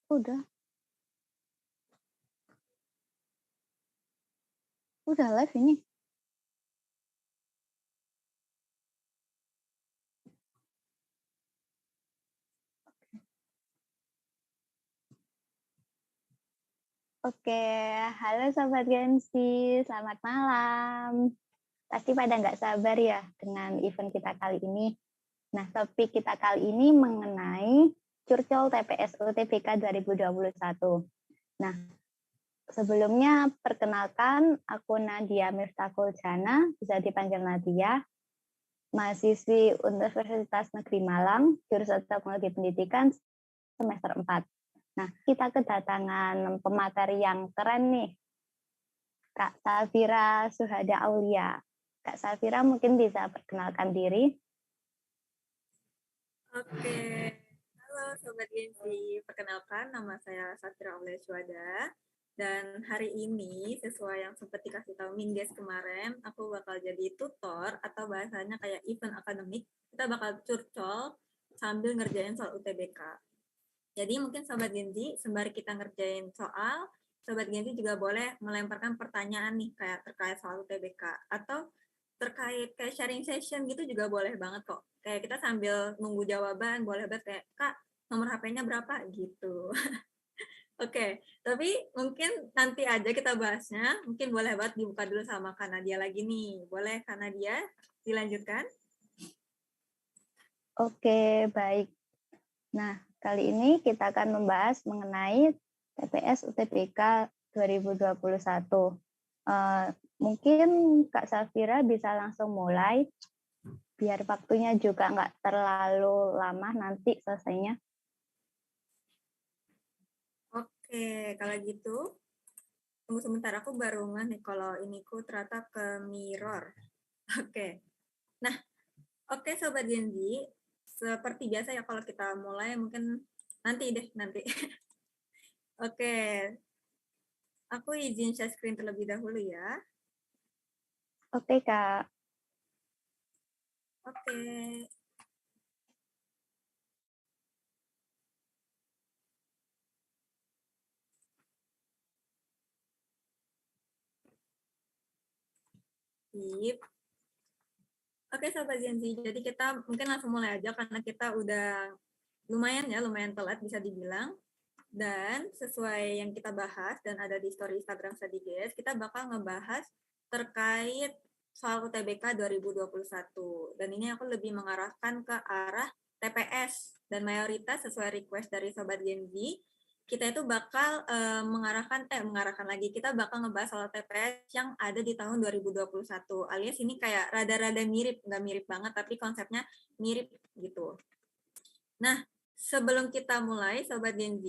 Udah, udah live ini. Oke, halo Sobat Gensi, selamat malam. Pasti pada nggak sabar ya dengan event kita kali ini. Nah, topik kita kali ini mengenai Curcol TPS UTBK 2021. Nah, sebelumnya perkenalkan aku Nadia Miftahul Jana, bisa dipanggil Nadia, mahasiswi Universitas Negeri Malang, jurusan Teknologi Pendidikan semester 4. Nah, kita kedatangan pemateri yang keren nih, Kak Safira Suhada Aulia. Kak Safira mungkin bisa perkenalkan diri. Oke, halo Sobat Gensi. Perkenalkan, nama saya Safira Aulia Suhada. Dan hari ini, sesuai yang sempat dikasih tahu Mingges kemarin, aku bakal jadi tutor atau bahasanya kayak event akademik. Kita bakal curcol sambil ngerjain soal UTBK. Jadi mungkin Sobat Gensi, sembari kita ngerjain soal, Sobat Gensi juga boleh melemparkan pertanyaan nih kayak terkait soal UTBK. Atau terkait kayak sharing session gitu juga boleh banget kok. Kayak kita sambil nunggu jawaban, boleh banget kayak, Kak, nomor HP-nya berapa? Gitu. Oke, tapi mungkin nanti aja kita bahasnya. Mungkin boleh banget dibuka dulu sama Kak Nadia lagi nih. Boleh Kak Nadia dilanjutkan? Oke, baik. Nah, kali ini kita akan membahas mengenai TPS UTBK 2021. Mungkin Kak Safira bisa langsung mulai, biar waktunya juga nggak terlalu lama nanti selesainya. Oke, kalau gitu tunggu sebentar, aku baru ngeh nih kalau ini ku ternyata ke mirror. Oke. Nah, oke Sobat Genzi, seperti biasa ya kalau kita mulai mungkin nanti deh, nanti. Oke, aku izin share screen terlebih dahulu ya. Oke, Kak. Oke. Sip. Oke Sobat Genzi, jadi kita mungkin langsung mulai aja karena kita udah lumayan telat bisa dibilang. Dan sesuai yang kita bahas dan ada di story Instagram Study Guys, kita bakal ngebahas terkait soal UTBK 2021. Dan ini aku lebih mengarahkan ke arah TPS dan mayoritas sesuai request dari Sobat Gen Z, kita itu bakal mengarahkan lagi, kita bakal ngebahas soal TPS yang ada di tahun 2021. Alias ini kayak rada-rada mirip, nggak mirip banget, tapi konsepnya mirip gitu. Nah, sebelum kita mulai, Sobat Gen Z,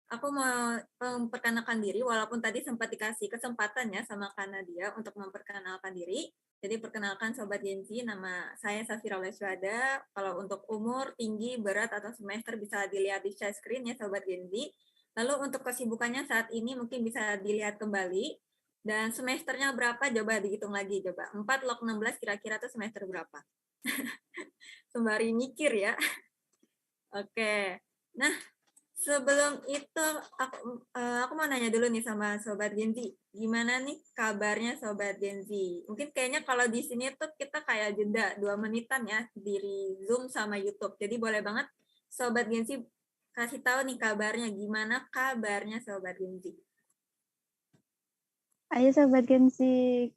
aku mau memperkenalkan diri, walaupun tadi sempat dikasih kesempatan ya sama Kak Nadia untuk memperkenalkan diri. Jadi perkenalkan Sobat Genzi, nama saya Safira Leswada. Kalau untuk umur, tinggi, berat, atau semester bisa dilihat di share screen ya Sobat Genzi. Lalu untuk kesibukannya saat ini mungkin bisa dilihat kembali. Dan semesternya berapa? Coba dihitung lagi. Coba 4 log 16 kira-kira tuh semester berapa? Sembari mikir ya. Oke. Nah, sebelum itu aku mau nanya dulu nih sama Sobat Genzi. Gimana nih kabarnya Sobat Genzi? Mungkin kayaknya kalau di sini tuh kita kayak jeda 2 menitan ya dari Zoom sama YouTube. Jadi boleh banget Sobat Genzi kasih tahu nih kabarnya. Gimana kabarnya Sobat Genzi? Ayo Sobat Gensi,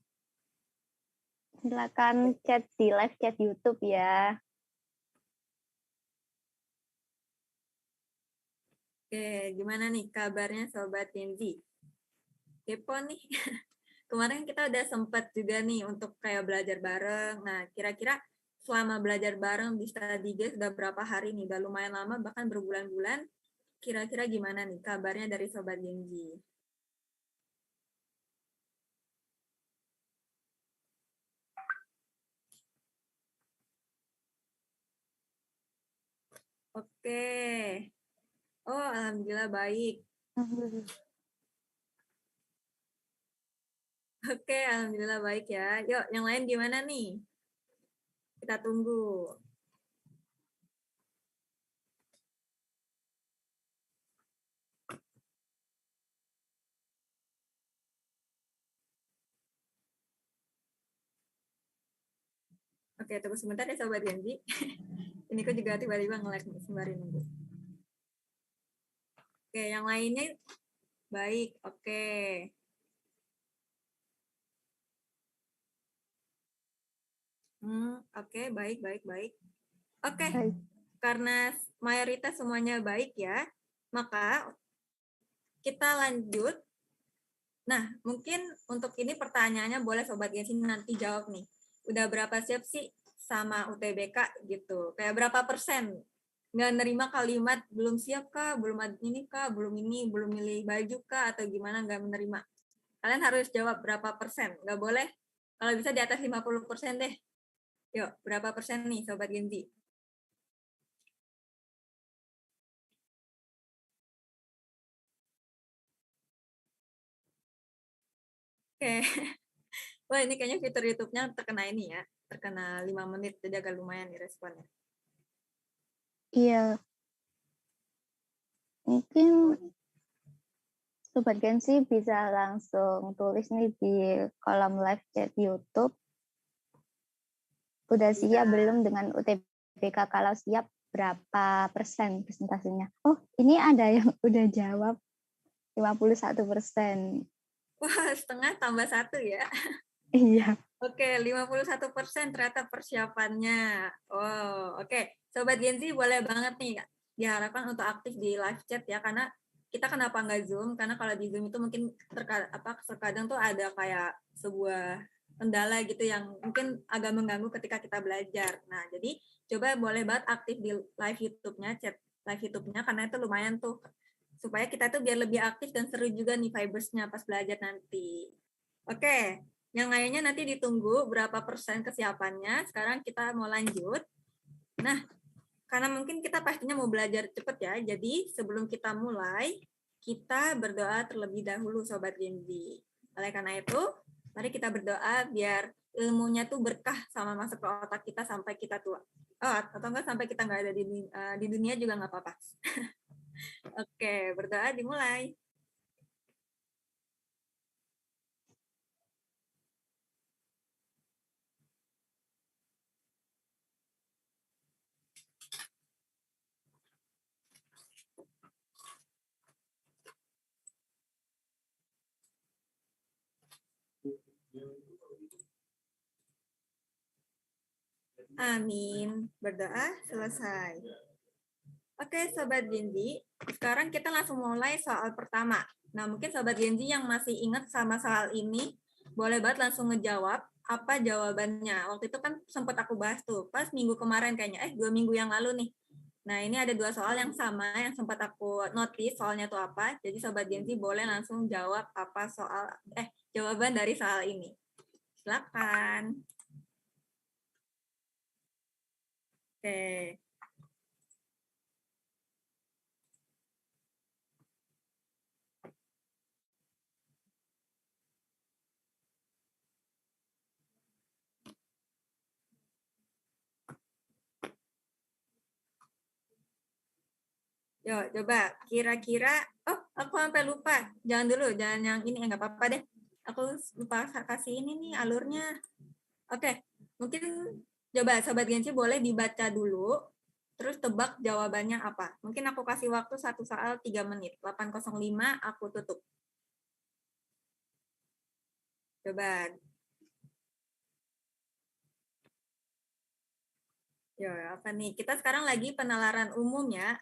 silakan chat di live chat YouTube ya. Oke, gimana nih kabarnya Sobat Genzi? Kepo nih. Kemarin kita udah sempat juga nih untuk kayak belajar bareng. Nah, kira-kira selama belajar bareng di Study Guys udah berapa hari nih? Udah lumayan lama, bahkan berbulan-bulan. Kira-kira gimana nih kabarnya dari Sobat Genji? Oke. Oh, alhamdulillah baik. Oke, alhamdulillah baik ya. Yuk, yang lain gimana nih? Kita tunggu. Oke, tunggu sebentar ya Sobat Genji. Ini kok juga tiba-tiba nge-lag sembari nunggu. Oke, yang lainnya baik. Oke. Oke, baik. Oke, Baik. karena mayoritas semuanya baik ya, maka kita lanjut. Nah, mungkin untuk ini pertanyaannya boleh Sobat Gensi nanti jawab nih. Udah berapa siap sih sama UTBK gitu? Kayak berapa persen? Nggak nerima kalimat belum siap kah, belum ini kah, belum ini, belum milih baju kah, atau gimana nggak menerima? Kalian harus jawab berapa persen. Nggak boleh, kalau bisa di atas 50% deh. Yuk, berapa persen nih Sobat Genzi? Oke. Wah, ini kayaknya fitur YouTube-nya terkena ini ya. Terkena 5 menit, jadi agak lumayan nih responnya. Iya. Mungkin Sobat Gensi bisa langsung tulis nih di kolom live chat YouTube. Udah siap belum dengan UTBK? Kalau siap, berapa persen persentasenya? Oh, ini ada yang udah jawab 51%. Wah, setengah tambah 1 ya. Iya. Oke, 51% ternyata persiapannya. Oh, oke. Sobat Genzi boleh banget nih, diharapkan untuk aktif di live chat ya, karena kita kenapa nggak Zoom? Karena kalau di Zoom itu mungkin terkadang tuh ada kayak sebuah kendala gitu yang mungkin agak mengganggu ketika kita belajar. Nah, jadi coba boleh banget aktif di live YouTube-nya, chat live YouTube-nya, karena itu lumayan tuh supaya kita tuh biar lebih aktif dan seru juga nih vibers-nya pas belajar nanti. Oke, yang lainnya nanti ditunggu berapa persen kesiapannya. Sekarang kita mau lanjut. Nah, karena mungkin kita pastinya mau belajar cepet ya, jadi sebelum kita mulai, kita berdoa terlebih dahulu Sobat Genzi. Oleh karena itu, mari kita berdoa biar ilmunya tuh berkah sama masuk ke otak kita sampai kita tua. Oh, atau enggak sampai kita nggak ada di dunia juga nggak apa-apa. Oke, berdoa dimulai. Amin. Berdoa selesai. Oke, Sobat Genzi, sekarang kita langsung mulai soal pertama. Nah, mungkin Sobat Genzi yang masih ingat sama soal ini, boleh banget langsung ngejawab apa jawabannya. Waktu itu kan sempat aku bahas tuh, pas minggu kemarin kayaknya, 2 minggu yang lalu nih. Nah, ini ada 2 soal yang sama, yang sempat aku notice soalnya tuh apa. Jadi Sobat Genzi boleh langsung jawab apa jawaban dari soal ini. Silakan. Oke. Yo, coba kira-kira, aku sampai lupa. Jangan dulu, jangan yang ini, nggak apa-apa deh. Aku lupa kasih ini nih alurnya. Oke, mungkin coba Sobat Genci boleh dibaca dulu, terus tebak jawabannya apa. Mungkin aku kasih waktu 1 soal 3 menit. 8:05 aku tutup. Coba. Yo, apa nih? Kita sekarang lagi penalaran umum ya.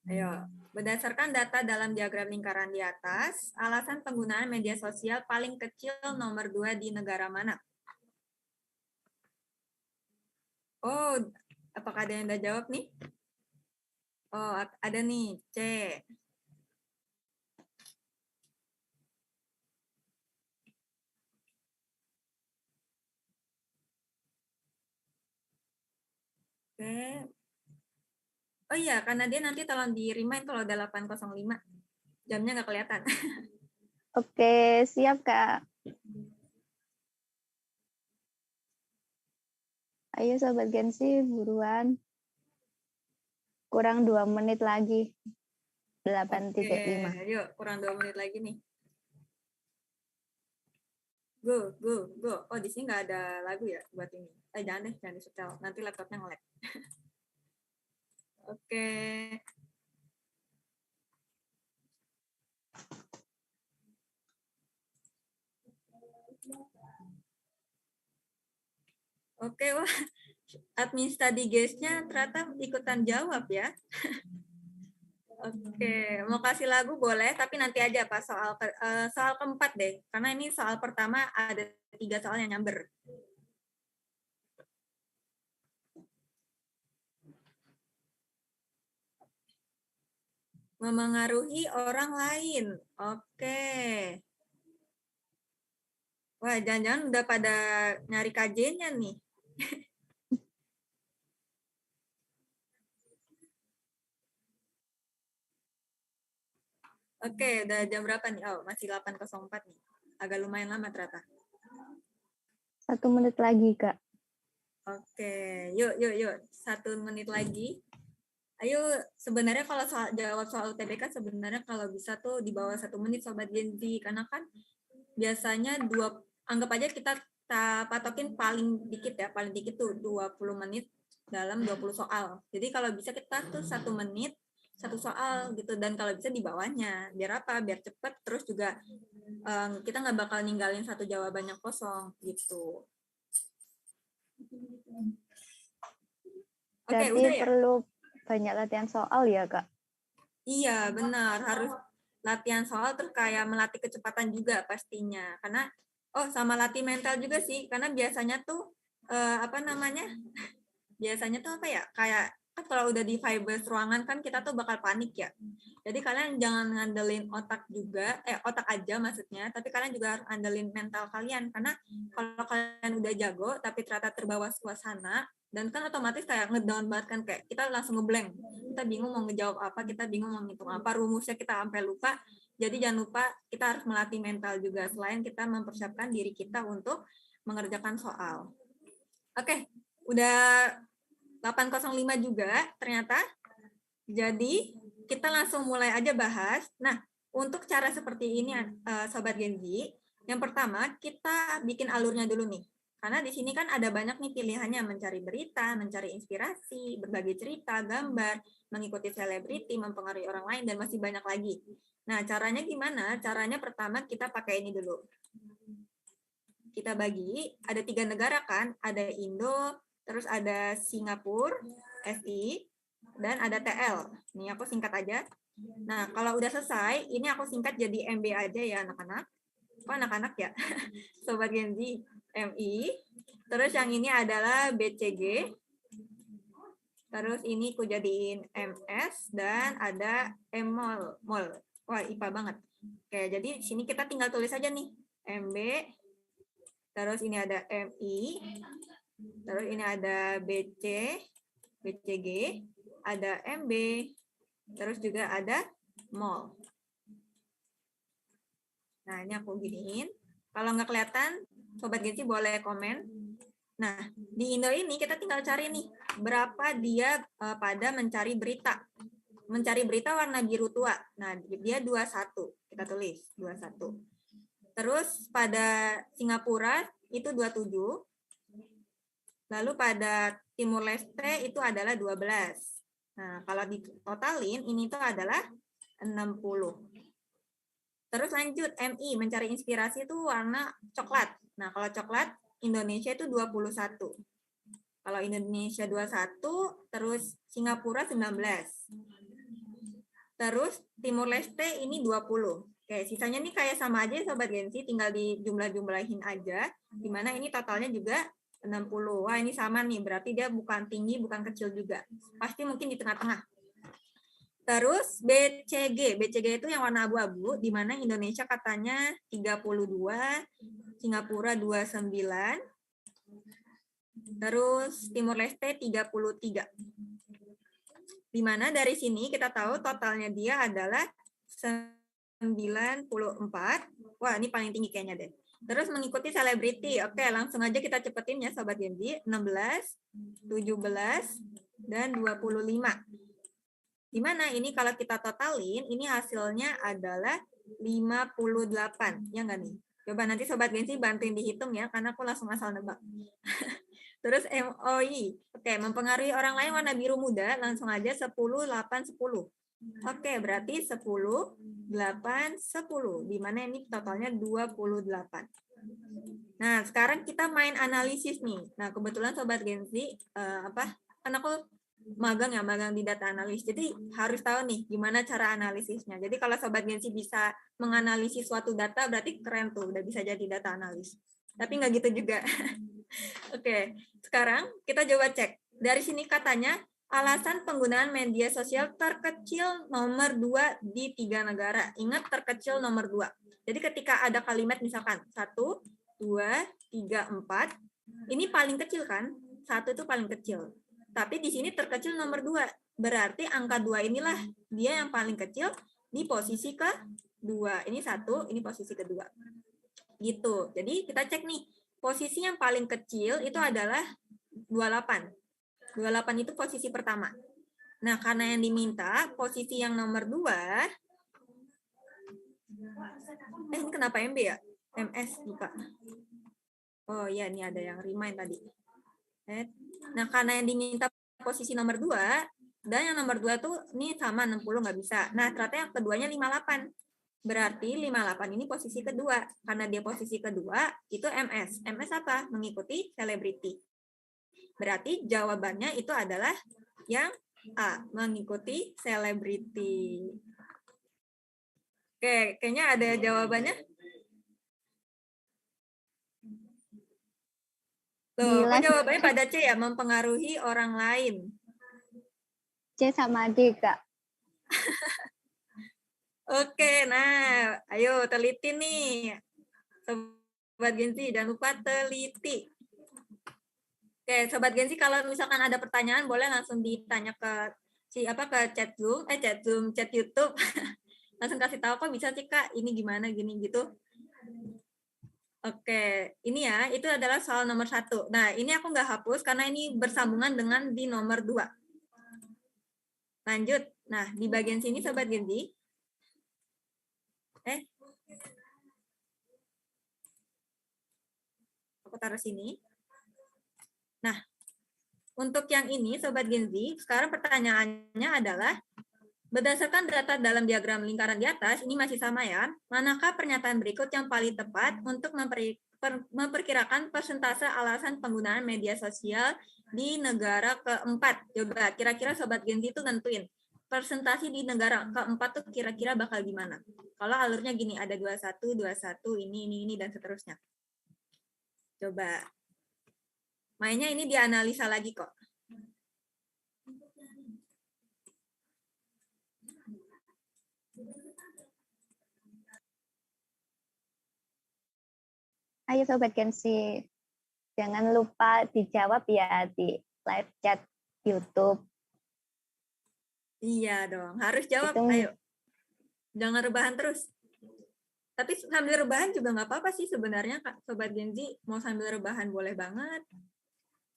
Ayo, berdasarkan data dalam diagram lingkaran di atas, alasan penggunaan media sosial paling kecil nomor 2 di negara mana? Oh, apakah ada yang udah jawab nih? Oh, ada nih, C. Oke. Oh iya, karena dia nanti tolong di remind kalau udah 8:05. Jamnya nggak kelihatan. Oke, siap Kak. Ayo Sobat Gensi, buruan. Kurang 2 menit lagi. 8.5. Yuk, kurang 2 menit lagi nih. Go, go, go. Oh, di sini nggak ada lagu ya buat ini. Jangan deh, jangan di-setel. Nanti laptopnya nge-lag. Oke. Oke, wah. Admin study guest-nya ternyata ikutan jawab ya. Oke, mau kasih lagu boleh, tapi nanti aja pas soal keempat deh. Karena ini soal pertama ada 3 soal yang nyamber. Memengaruhi orang lain. Oke. Wah, jangan-jangan udah pada nyari KJ-nya nih. Oke, udah jam berapa nih? Oh, masih 8.04 nih. Agak lumayan lama ternyata. 1 menit lagi, Kak. Oke, yuk. 1 menit lagi. Ayo, sebenarnya kalau jawab soal UTBK sebenarnya kalau bisa tuh di bawah 1 menit Sobat Gen Z. Karena kan biasanya anggap aja kita patokin paling dikit ya, paling dikit tuh 20 menit dalam 20 soal. Jadi kalau bisa kita tuh 1 menit 1 soal gitu, dan kalau bisa di bawahnya. Biar apa? Biar cepet, terus juga kita nggak bakal ninggalin satu jawabannya kosong gitu. Oke, Berarti udah ya? perlu banyak latihan soal ya, Kak? Iya, benar. Harus latihan soal terus kayak melatih kecepatan juga pastinya. Karena sama latih mental juga sih. Karena biasanya tuh apa namanya? Biasanya tuh apa ya? Kayak kan kalau udah di vibes ruangan kan kita tuh bakal panik ya. Jadi kalian jangan ngandelin otak juga, otak aja maksudnya, tapi kalian juga harus ngandelin mental kalian. Karena kalau kalian udah jago tapi ternyata terbawa suasana, dan kan otomatis kayak ngedown banget kan, kayak kita langsung ngeblank. Kita bingung mau ngejawab apa, kita bingung mau ngitung apa, rumusnya kita sampai lupa. Jadi jangan lupa kita harus melatih mental juga selain kita mempersiapkan diri kita untuk mengerjakan soal. Oke, udah 8.05 juga ternyata. Jadi kita langsung mulai aja bahas. Nah, untuk cara seperti ini Sobat Gen Z, yang pertama kita bikin alurnya dulu nih. Karena di sini kan ada banyak nih pilihannya, mencari berita, mencari inspirasi, berbagi cerita, gambar, mengikuti selebriti, mempengaruhi orang lain, dan masih banyak lagi. Nah, caranya gimana? Caranya pertama kita pakai ini dulu. Kita bagi, ada 3 negara kan, ada Indo, terus ada Singapura, SI, dan ada TL. Ini aku singkat aja. Nah, kalau udah selesai, ini aku singkat jadi MB aja ya anak-anak. Kok anak-anak ya? Sobat Gen Z, MI. Terus yang ini adalah BCG. Terus ini aku jadiin MS dan ada MOL. Wah, IPA banget. Oke, jadi sini kita tinggal tulis aja nih. MB, terus ini ada MI, terus ini ada BCG, ada MB, terus juga ada MOL. Nah, ini aku giniin. Kalau nggak kelihatan, Sobat Gen Z boleh komen. Nah, di Indo ini kita tinggal cari nih, berapa dia pada mencari berita. Mencari berita warna biru tua. Nah, dia 21. Kita tulis 21. Terus pada Singapura itu 27. Lalu pada Timur Leste itu adalah 12. Nah, kalau ditotalin ini tuh adalah 60. Terus lanjut MI, mencari inspirasi itu warna coklat. Nah, kalau coklat Indonesia itu 21. Kalau Indonesia 21, terus Singapura 19. Terus Timur Leste ini 20. Oke, sisanya nih kayak sama aja Sobat Gen Z, tinggal dijumlah-jumlahin aja. Dimana ini totalnya juga 60. Wah, ini sama nih, berarti dia bukan tinggi, bukan kecil juga. Pasti mungkin di tengah-tengah. Terus BCG itu yang warna abu-abu, di mana Indonesia katanya 32, Singapura 29, terus Timur Leste 33. Di mana dari sini kita tahu totalnya dia adalah 94. Wah, ini paling tinggi kayaknya deh. Terus mengikuti selebriti. Oke, langsung aja kita cepetin ya Sobat Gen Z. 16, 17, dan 25. Di mana ini kalau kita totalin, ini hasilnya adalah 58. Ya nggak nih? Coba nanti Sobat Gensi bantuin dihitung ya, karena aku langsung asal nebak. Terus MOI. Oke, mempengaruhi orang lain warna biru muda, langsung aja 10, 8, 10. Oke, berarti 10, 8, 10. Di mana ini totalnya 28. Nah, sekarang kita main analisis nih. Nah, kebetulan Sobat Gensi, kan aku magang di data analis. Jadi harus tahu nih gimana cara analisisnya. Jadi kalau Sobat Gensi bisa menganalisis suatu data, berarti keren tuh, udah bisa jadi data analis. Tapi nggak gitu juga. Oke, sekarang kita coba cek. Dari sini katanya, alasan penggunaan media sosial terkecil nomor 2 di 3 negara. Ingat terkecil nomor 2. Jadi ketika ada kalimat misalkan 1, 2, 3, 4, ini paling kecil kan? 1 itu paling kecil. Tapi di sini terkecil nomor 2. Berarti angka 2 inilah dia yang paling kecil di posisi ke-2. Ini 1, ini posisi kedua. Gitu. Jadi kita cek nih, posisi yang paling kecil itu adalah 28. 28 itu posisi pertama. Nah, karena yang diminta posisi yang nomor 2, ini kenapa MB ya? MS, lupa. Oh iya, ini ada yang remind tadi. Nah, karena yang diminta posisi nomor 2, dan yang nomor 2 tuh ini sama 60 nggak bisa. Nah, ternyata yang keduanya 58. Berarti 58 ini posisi kedua. Karena dia posisi kedua, itu MS. MS apa? Mengikuti selebriti. Berarti jawabannya itu adalah yang A, mengikuti selebriti. Oke, kayaknya ada jawabannya. Tuh, Gila, kok jawabannya pada C ya, mempengaruhi orang lain. C sama D, Kak. Oke, nah, ayo teliti nih. Sobat Gensi, jangan lupa teliti. Oke, Sobat Gensi, kalau misalkan ada pertanyaan, boleh langsung ditanya ke ke chat YouTube. Langsung kasih tahu kok bisa sih Kak, ini gimana gini gitu. Oke, ini ya, itu adalah soal nomor 1. Nah, ini aku nggak hapus karena ini bersambungan dengan di nomor 2. Lanjut. Nah, di bagian sini Sobat Gensi. Aku taruh sini. Nah, untuk yang ini Sobat Gensi, sekarang pertanyaannya adalah, berdasarkan data dalam diagram lingkaran di atas, ini masih sama ya, manakah pernyataan berikut yang paling tepat untuk memperkirakan persentase alasan penggunaan media sosial di negara keempat? Coba kira-kira Sobat Gensi itu nentuin persentase di negara keempat tuh kira-kira bakal gimana? Kalau alurnya gini, ada 21, 21, ini, dan seterusnya. Coba. Mainnya ini dianalisa lagi kok. Ayo Sobat Gensi, jangan lupa dijawab ya di live chat YouTube. Iya dong, harus jawab. Itu, ayo. Jangan rebahan terus. Tapi sambil rebahan juga nggak apa-apa sih sebenarnya, Sobat Gensi. Mau sambil rebahan boleh banget.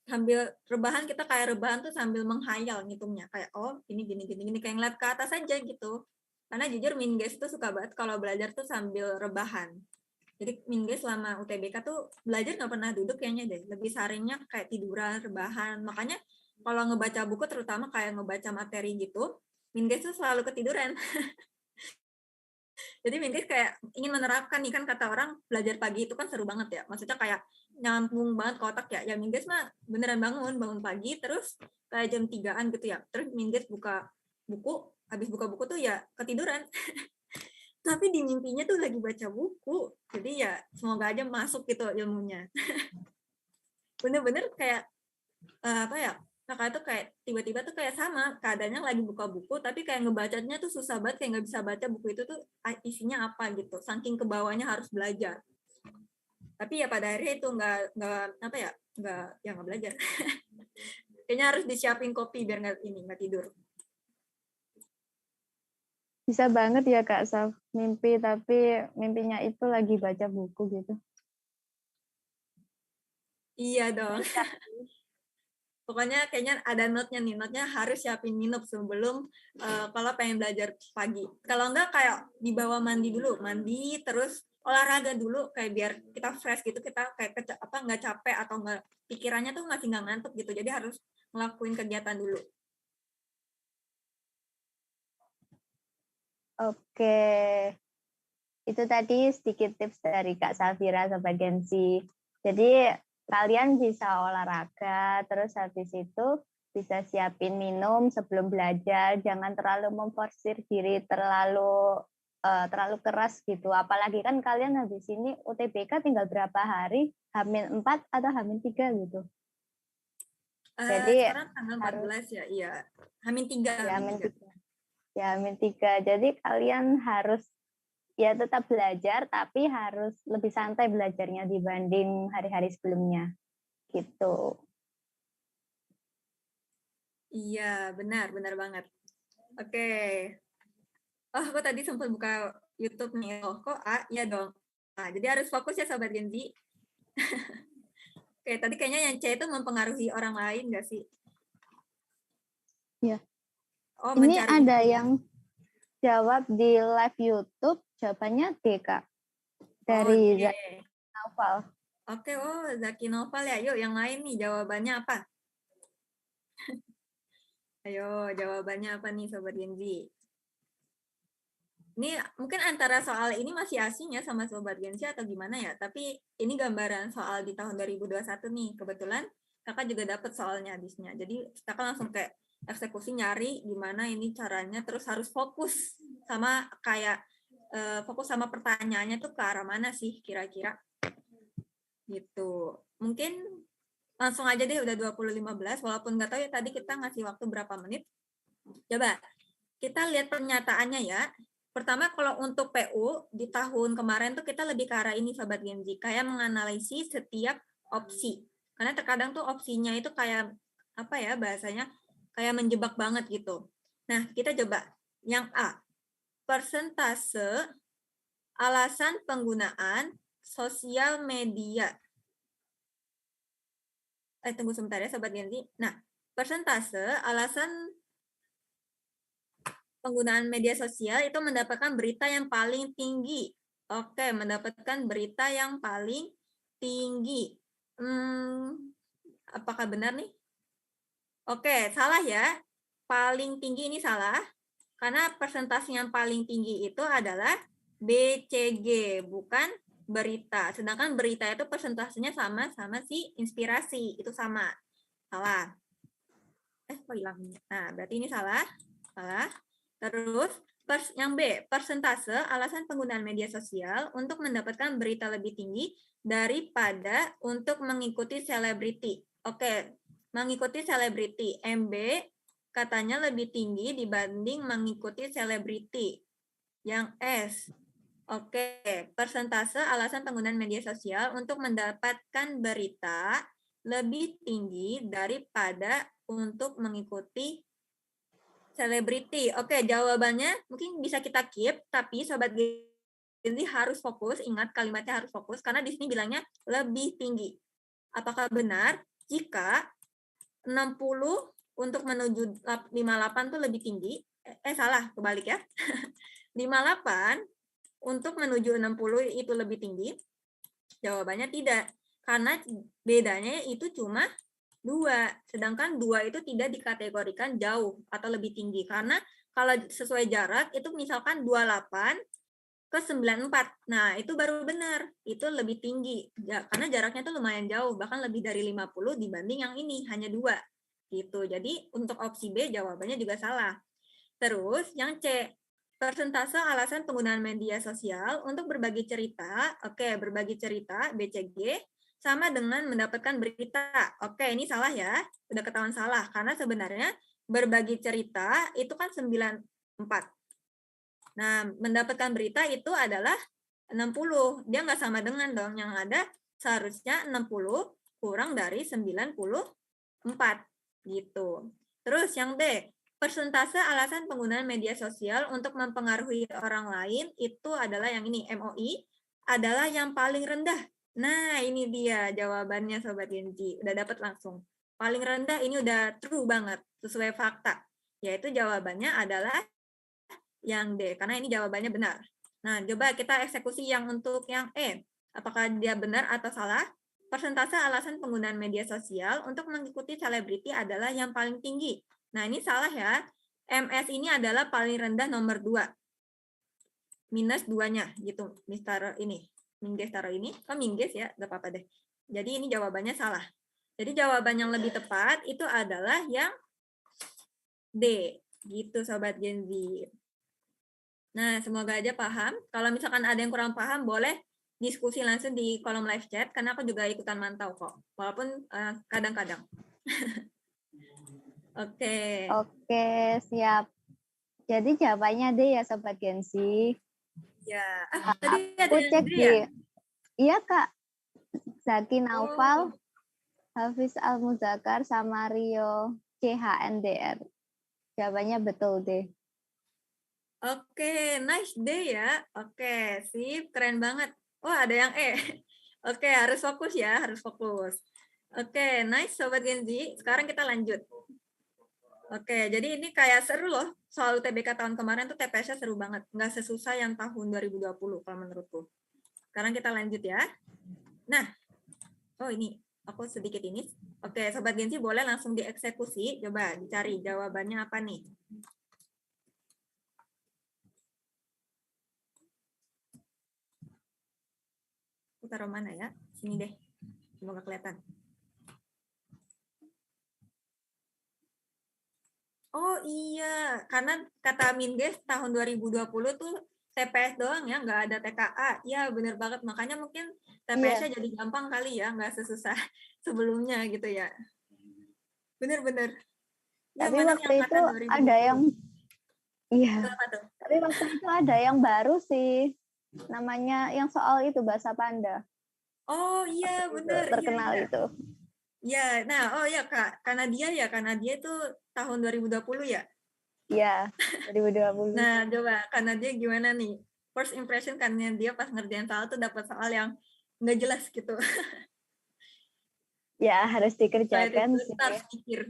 Sambil rebahan, kita kayak rebahan tuh sambil menghayal ngitungnya. Kayak, oh ini gini. Kayak ngeliat ke atas aja gitu. Karena jujur Minges tuh suka banget kalau belajar tuh sambil rebahan. Jadi Minges selama UTBK tuh belajar nggak pernah duduk kayaknya deh. Lebih seringnya kayak tiduran, rebahan. Makanya kalau ngebaca buku, terutama kayak ngebaca materi gitu, Minges tuh selalu ketiduran. Jadi Minges kayak ingin menerapkan nih, kan kata orang belajar pagi itu kan seru banget ya. Maksudnya kayak nyambung banget ke otak ya. Ya Minges mah beneran bangun pagi terus kayak jam 3-an gitu ya. Terus Minges buka buku, habis buka buku tuh ya ketiduran. Tapi di mimpinya tuh lagi baca buku. Jadi ya semoga aja masuk gitu ilmunya. Bener-bener kayak apa ya? Kakak tuh kayak tiba-tiba tuh kayak sama keadaannya lagi buka buku tapi kayak ngebacanya tuh susah banget, kayak nggak bisa baca buku itu tuh isinya apa gitu, saking ke bawahnya harus belajar. Tapi ya pada akhirnya itu nggak belajar. Kayaknya harus disiapin kopi biar nggak tidur. bisa banget ya Kak Saf, mimpi tapi mimpinya itu lagi baca buku gitu. Iya dong. Pokoknya kayaknya ada note-nya nih, note-nya harus siapin minum sebelum kalau pengen belajar pagi. Kalau enggak kayak dibawa mandi dulu, mandi terus olahraga dulu kayak biar kita fresh gitu, kita kayak nggak capek atau nggak pikirannya tuh masih nggak ngantuk gitu. Jadi harus ngelakuin kegiatan dulu. Oke, itu tadi sedikit tips dari Kak Safira Sobat Gensi. Jadi kalian bisa olahraga, terus habis itu bisa siapin minum sebelum belajar, jangan terlalu memforsir diri terlalu keras gitu. Apalagi kan kalian habis ini UTBK tinggal berapa hari, H-4 atau H-3 gitu. Jadi Sekarang tanggal 14 ya, iya. H-3. Ya, H-3. Ya, H-3. Jadi kalian harus ya tetap belajar, tapi harus lebih santai belajarnya dibanding hari-hari sebelumnya. Gitu. Iya, benar banget. Oke. Oh, aku tadi sempat buka YouTube nih. Oh, kok A? Ya dong. Nah, jadi harus fokus ya Sobat Genzi. Oke, tadi kayaknya yang C itu mempengaruhi orang lain nggak sih? Ya. Oh, ini mencari ada info. yang jawab di live YouTube, jawabannya D, Kak. Dari Zaki Noval. Oke, oh Zaki Noval ya. Yuk, yang lain nih jawabannya apa? Ayo, jawabannya apa nih Sobat Genzi? Ini mungkin antara soal ini masih asing ya sama Sobat Genzi atau gimana ya, tapi ini gambaran soal di tahun 2021 nih. Kebetulan kakak juga dapat soalnya habisnya. Jadi kakak langsung kayak eksekusi nyari gimana ini caranya, terus harus fokus sama kayak fokus sama pertanyaannya tuh ke arah mana sih kira-kira. Gitu. Mungkin langsung aja deh udah 20.15, walaupun nggak tahu ya tadi kita ngasih waktu berapa menit. Coba kita lihat pernyataannya ya. Pertama, kalau untuk PU, di tahun kemarin tuh kita lebih ke arah ini, Sobat Genzi, kayak menganalisis setiap opsi. Karena terkadang tuh opsinya itu kayak, apa ya bahasanya, kayak menjebak banget gitu. Nah, kita coba. Yang A, persentase alasan penggunaan sosial media. Tunggu sebentar ya, Sobat Genzi. Nah, persentase alasan penggunaan media sosial itu mendapatkan berita yang paling tinggi. Oke, mendapatkan berita yang paling tinggi. Apakah benar nih? Oke, salah ya. Paling tinggi ini salah. Karena persentase yang paling tinggi itu adalah BCG, bukan berita. Sedangkan berita itu persentasenya sama si inspirasi. Itu sama. Salah. Kok hilang? Nah, berarti ini salah. Salah. Terus, yang B, persentase alasan penggunaan media sosial untuk mendapatkan berita lebih tinggi daripada untuk mengikuti selebriti. Oke, mengikuti selebriti. MB katanya lebih tinggi dibanding mengikuti selebriti. Yang S, oke, persentase alasan penggunaan media sosial untuk mendapatkan berita lebih tinggi daripada untuk mengikuti selebriti. Oke, jawabannya mungkin bisa kita keep, tapi Sobat Genzi harus fokus, ingat kalimatnya harus fokus, karena di sini bilangnya lebih tinggi. Apakah benar jika 60 untuk menuju 58 itu lebih tinggi? Salah, kebalik ya. 58 untuk menuju 60 itu lebih tinggi? Jawabannya tidak, karena bedanya itu cuma 2, sedangkan 2 itu tidak dikategorikan jauh atau lebih tinggi, karena kalau sesuai jarak itu misalkan 28 ke 94, nah itu baru benar, itu lebih tinggi, karena jaraknya itu lumayan jauh, bahkan lebih dari 50 dibanding yang ini, hanya 2. Gitu. Jadi untuk opsi B jawabannya juga salah. Terus yang C, persentase alasan penggunaan media sosial untuk berbagi cerita. Oke, berbagi cerita, BCG, sama dengan mendapatkan berita. Oke, ini salah ya. Udah ketahuan salah. Karena sebenarnya berbagi cerita itu kan 94. Nah, mendapatkan berita itu adalah 60. Dia nggak sama dengan dong. Yang ada seharusnya 60 kurang dari 94. Gitu. Terus yang D, persentase alasan penggunaan media sosial untuk mempengaruhi orang lain itu adalah yang ini, MOI, adalah yang paling rendah. Nah, ini dia jawabannya Sobat Genzi. Udah dapat langsung. paling rendah ini udah true banget, sesuai fakta. Yaitu jawabannya adalah yang D, karena ini jawabannya benar. Nah, coba kita eksekusi yang untuk yang E. Apakah dia benar atau salah? Persentase alasan penggunaan media sosial untuk mengikuti selebriti adalah yang paling tinggi. Nah, ini salah ya. MS ini adalah paling rendah nomor 2. Minus 2-nya gitu. Mister ini. Mingges taruh ini. Oh, Mingges ya, gak apa-apa deh. Jadi ini jawabannya salah. Jadi jawaban yang lebih tepat itu adalah yang D. Gitu Sobat Gen Z. Nah, semoga aja paham. Kalau misalkan ada yang kurang paham, boleh diskusi langsung di kolom live chat, karena aku juga ikutan mantau kok. Walaupun kadang-kadang. Oke. Oke, siap. Jadi jawabannya D ya Sobat Gen Z. Ya. Tadi ada Aku yang cek D di, ya? iya Kak, Zaki Oh. Naufal, Hafiz Al-Muzakkar, sama Rio CHNDR. Jawabannya betul deh. Oke, nice day ya. Oke, sip, keren banget. Oh, ada yang E. Oke, harus fokus ya, harus fokus. Oke, nice Sobat Gen Z. Sekarang kita lanjut. Oke, jadi ini kayak seru loh. Soal UTBK tahun kemarin tuh TPS-nya seru banget. Nggak sesusah yang tahun 2020 kalau menurutku. Sekarang kita lanjut ya. Nah, oh ini, aku sedikit ini. Oke, Sobat Gen Z boleh langsung dieksekusi. Coba dicari jawabannya apa nih. Aku taruh mana ya? Sini deh. Semoga kelihatan. Oh iya, karena kata Minges tahun 2020 tuh TPS doang ya, nggak ada TKA. Iya bener banget, makanya mungkin TPS-nya jadi gampang kali ya, nggak sesusah sebelumnya gitu ya. Bener-bener. Ya, Tapi mana waktu itu angkatan 2020? ada yang, iya. Apa tuh? Tapi waktu itu ada yang baru sih, namanya yang soal itu bahasa Panda. Oh iya, bener. Terkenal Iya. itu. Ya, nah, oh ya Kak, karena dia itu tahun 2020 ya. Iya, 2020. Nah, coba karena dia gimana nih? First impression karena dia pas ngerjain soal tuh dapat soal yang nggak jelas gitu. Ya, harus dikerjakan Itu sih. kita harus pikir.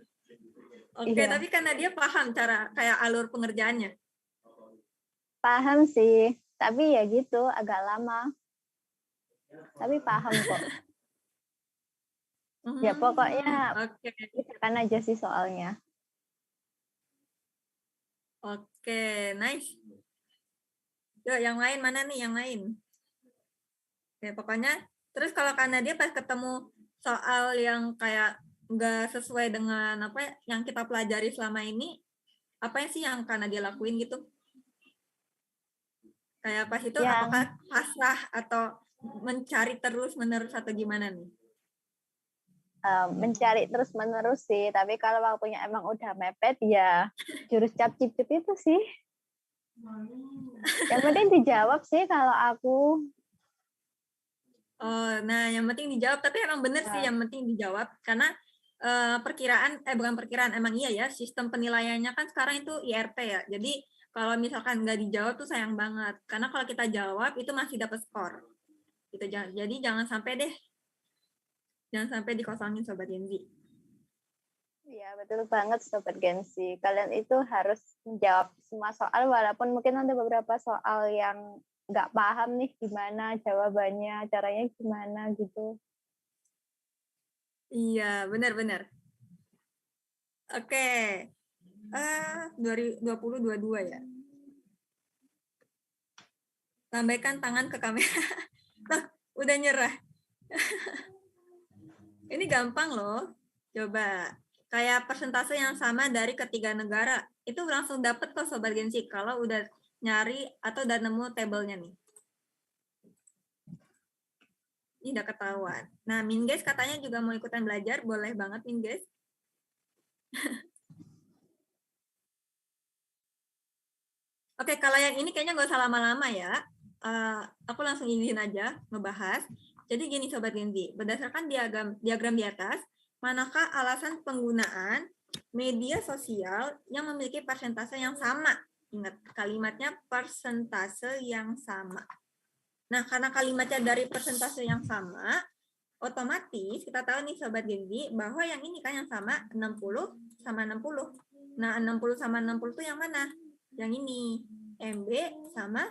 Oke, Iya. tapi karena dia paham cara kayak alur pengerjaannya. Paham sih, tapi ya gitu, agak lama. Tapi paham kok. Ya pokoknya Oke. kerjakan aja sih soalnya. Oke, nice. Yuk, yang lain mana nih yang lain? Oke, pokoknya terus kalau karena dia pas ketemu soal yang kayak nggak sesuai dengan apa yang kita pelajari selama ini, apa sih yang karena dia lakuin gitu? Kayak pas itu Yang apakah pasrah atau mencari terus menerus atau gimana nih? mencari terus menerus sih, tapi kalau waktunya emang udah mepet ya jurus cap cip cip itu sih. Yang penting dijawab sih kalau aku. Oh, nah yang penting dijawab, tapi emang bener sih yang penting dijawab karena bukan perkiraan, emang iya ya, sistem penilaiannya kan sekarang itu IRT ya. Jadi kalau misalkan nggak dijawab tuh sayang banget, karena kalau kita jawab itu masih dapat skor. Gitu, jadi jangan sampai dikosongin Sobat Gen Z. Iya, betul banget Sobat Gen Z. Kalian itu harus menjawab semua soal, walaupun mungkin ada beberapa soal yang nggak paham nih gimana jawabannya, caranya gimana gitu. Iya, benar-benar. Oke. 2022 ya. Lambaikan tangan ke kamera. Loh, udah nyerah. Ini gampang loh. Coba. Kayak persentase yang sama dari ketiga negara. Itu langsung dapet kok Sobat Gen Z kalau udah nyari atau udah nemu tabelnya nih. Ini udah ketahuan. Nah, Minges katanya juga mau ikutan belajar. Boleh banget, Minges. Oke, kalau yang ini kayaknya nggak usah lama-lama ya. Aku langsung izin aja ngebahas. Jadi gini Sobat Gen Z, berdasarkan diagram di atas, manakah alasan penggunaan media sosial yang memiliki persentase yang sama? Ingat, kalimatnya persentase yang sama. Nah, karena kalimatnya dari persentase yang sama, otomatis kita tahu nih Sobat Genzi, bahwa yang ini kan yang sama 60 sama 60. Nah, 60 sama 60 itu yang mana? Yang ini. MB sama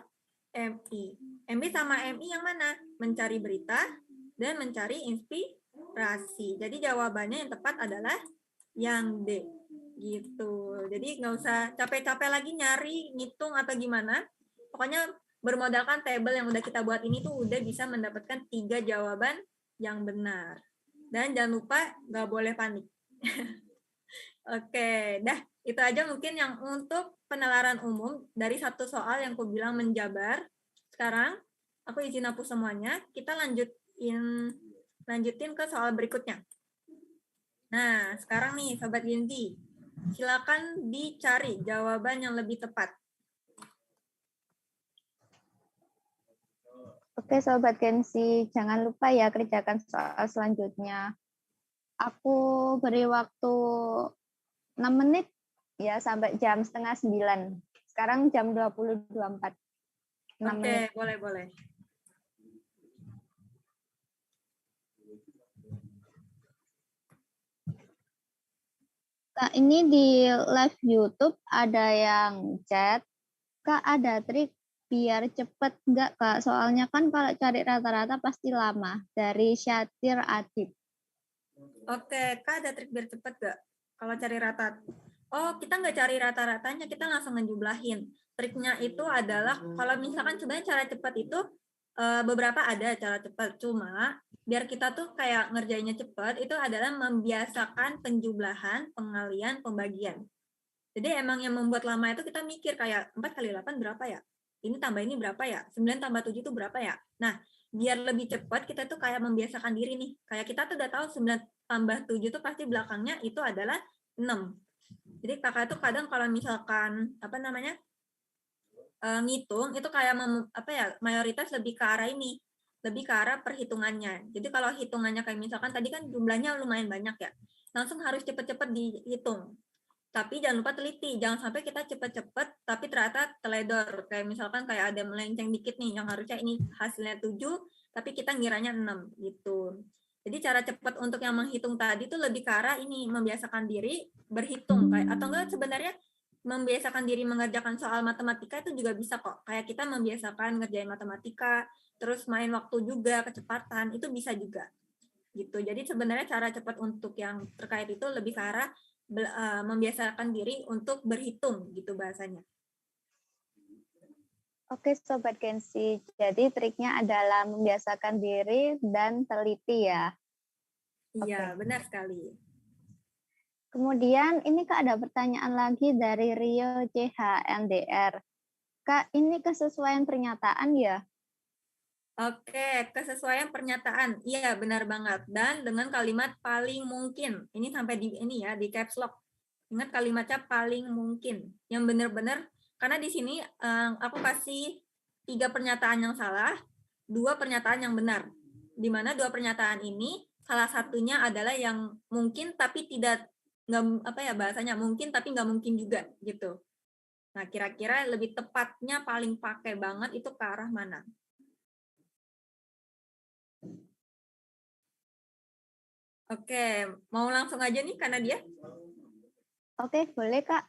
MI. MB sama MI yang mana? Mencari berita dan mencari inspirasi. Jadi jawabannya yang tepat adalah yang D. Gitu. Jadi nggak usah capek-capek lagi nyari, ngitung atau gimana. Pokoknya bermodalkan table yang udah kita buat ini tuh udah bisa mendapatkan 3 jawaban yang benar. Dan jangan lupa nggak boleh panik. Oke, dah itu aja mungkin yang untuk penalaran umum dari satu soal yang aku bilang menjabar. Sekarang aku izin hapus semuanya. Kita lanjutin ke soal berikutnya. Nah, sekarang nih Sobat Genzi, silakan dicari jawaban yang lebih tepat. Oke, Sobat Gensi, jangan lupa ya kerjakan soal selanjutnya. Aku beri waktu 6 menit ya sampai jam setengah 9. Sekarang jam 20.24. 6 Oke, menit. boleh. Kak, ini di live YouTube ada yang chat. Kak, ada trik biar cepet nggak, Kak? Soalnya kan kalau cari rata-rata pasti lama. Dari Syatir Adib. Oke, Kak, ada trik biar cepet nggak? Kalau cari rata, oh kita nggak cari rata-ratanya, kita langsung ngejumlahin. Triknya itu adalah kalau misalkan sebenarnya cara cepat itu beberapa ada cara cepat, cuma biar kita tuh kayak ngerjainnya cepat itu adalah membiasakan penjumlahan, pengalian, pembagian. Jadi emang yang membuat lama itu kita mikir kayak 4 kali 8 berapa ya? Ini tambah ini berapa ya? 9 tambah 7 itu berapa ya? Nah, biar lebih cepat kita tuh kayak membiasakan diri nih. Kayak kita tuh udah tahu 9 tambah 7 tuh pasti belakangnya itu adalah 6. Jadi kakak tuh kadang kalau misalkan ngitung itu kayak mayoritas lebih ke arah ini, lebih ke arah perhitungannya. Jadi kalau hitungannya kayak misalkan tadi kan jumlahnya lumayan banyak ya, langsung harus cepet-cepet dihitung. Tapi jangan lupa teliti, jangan sampai kita cepet-cepet tapi ternyata teledor. Kayak misalkan kayak ada melenceng dikit nih, yang harusnya ini hasilnya 7, tapi kita ngiranya 6 gitu. Jadi cara cepat untuk yang menghitung tadi tuh lebih ke arah ini, membiasakan diri berhitung. Atau enggak sebenarnya membiasakan diri mengerjakan soal matematika itu juga bisa kok. Kayak kita membiasakan ngerjain matematika, terus main waktu juga, kecepatan, itu bisa juga. Gitu. Jadi sebenarnya cara cepat untuk yang terkait itu lebih ke arah membiasakan diri untuk berhitung gitu bahasanya. Oke, Sobat Gensi. Jadi triknya adalah membiasakan diri dan teliti ya. Iya, Oke. benar sekali. Kemudian ini Kak ada pertanyaan lagi dari Rio CHNDR. Kak, ini kesesuaian pernyataan ya? Oke, kesesuaian pernyataan. Iya, benar banget. Dan dengan kalimat paling mungkin. Ini sampai di ini ya, di caps lock. Ingat kalimatnya paling mungkin. Yang benar-benar, karena di sini aku kasih 3 pernyataan yang salah, 2 pernyataan yang benar. Di mana 2 pernyataan ini salah satunya adalah yang mungkin tapi tidak bahasanya mungkin tapi nggak mungkin juga gitu. Nah, kira-kira lebih tepatnya paling pakai banget itu ke arah mana? Oke, mau langsung aja nih karena dia. Oke, boleh Kak.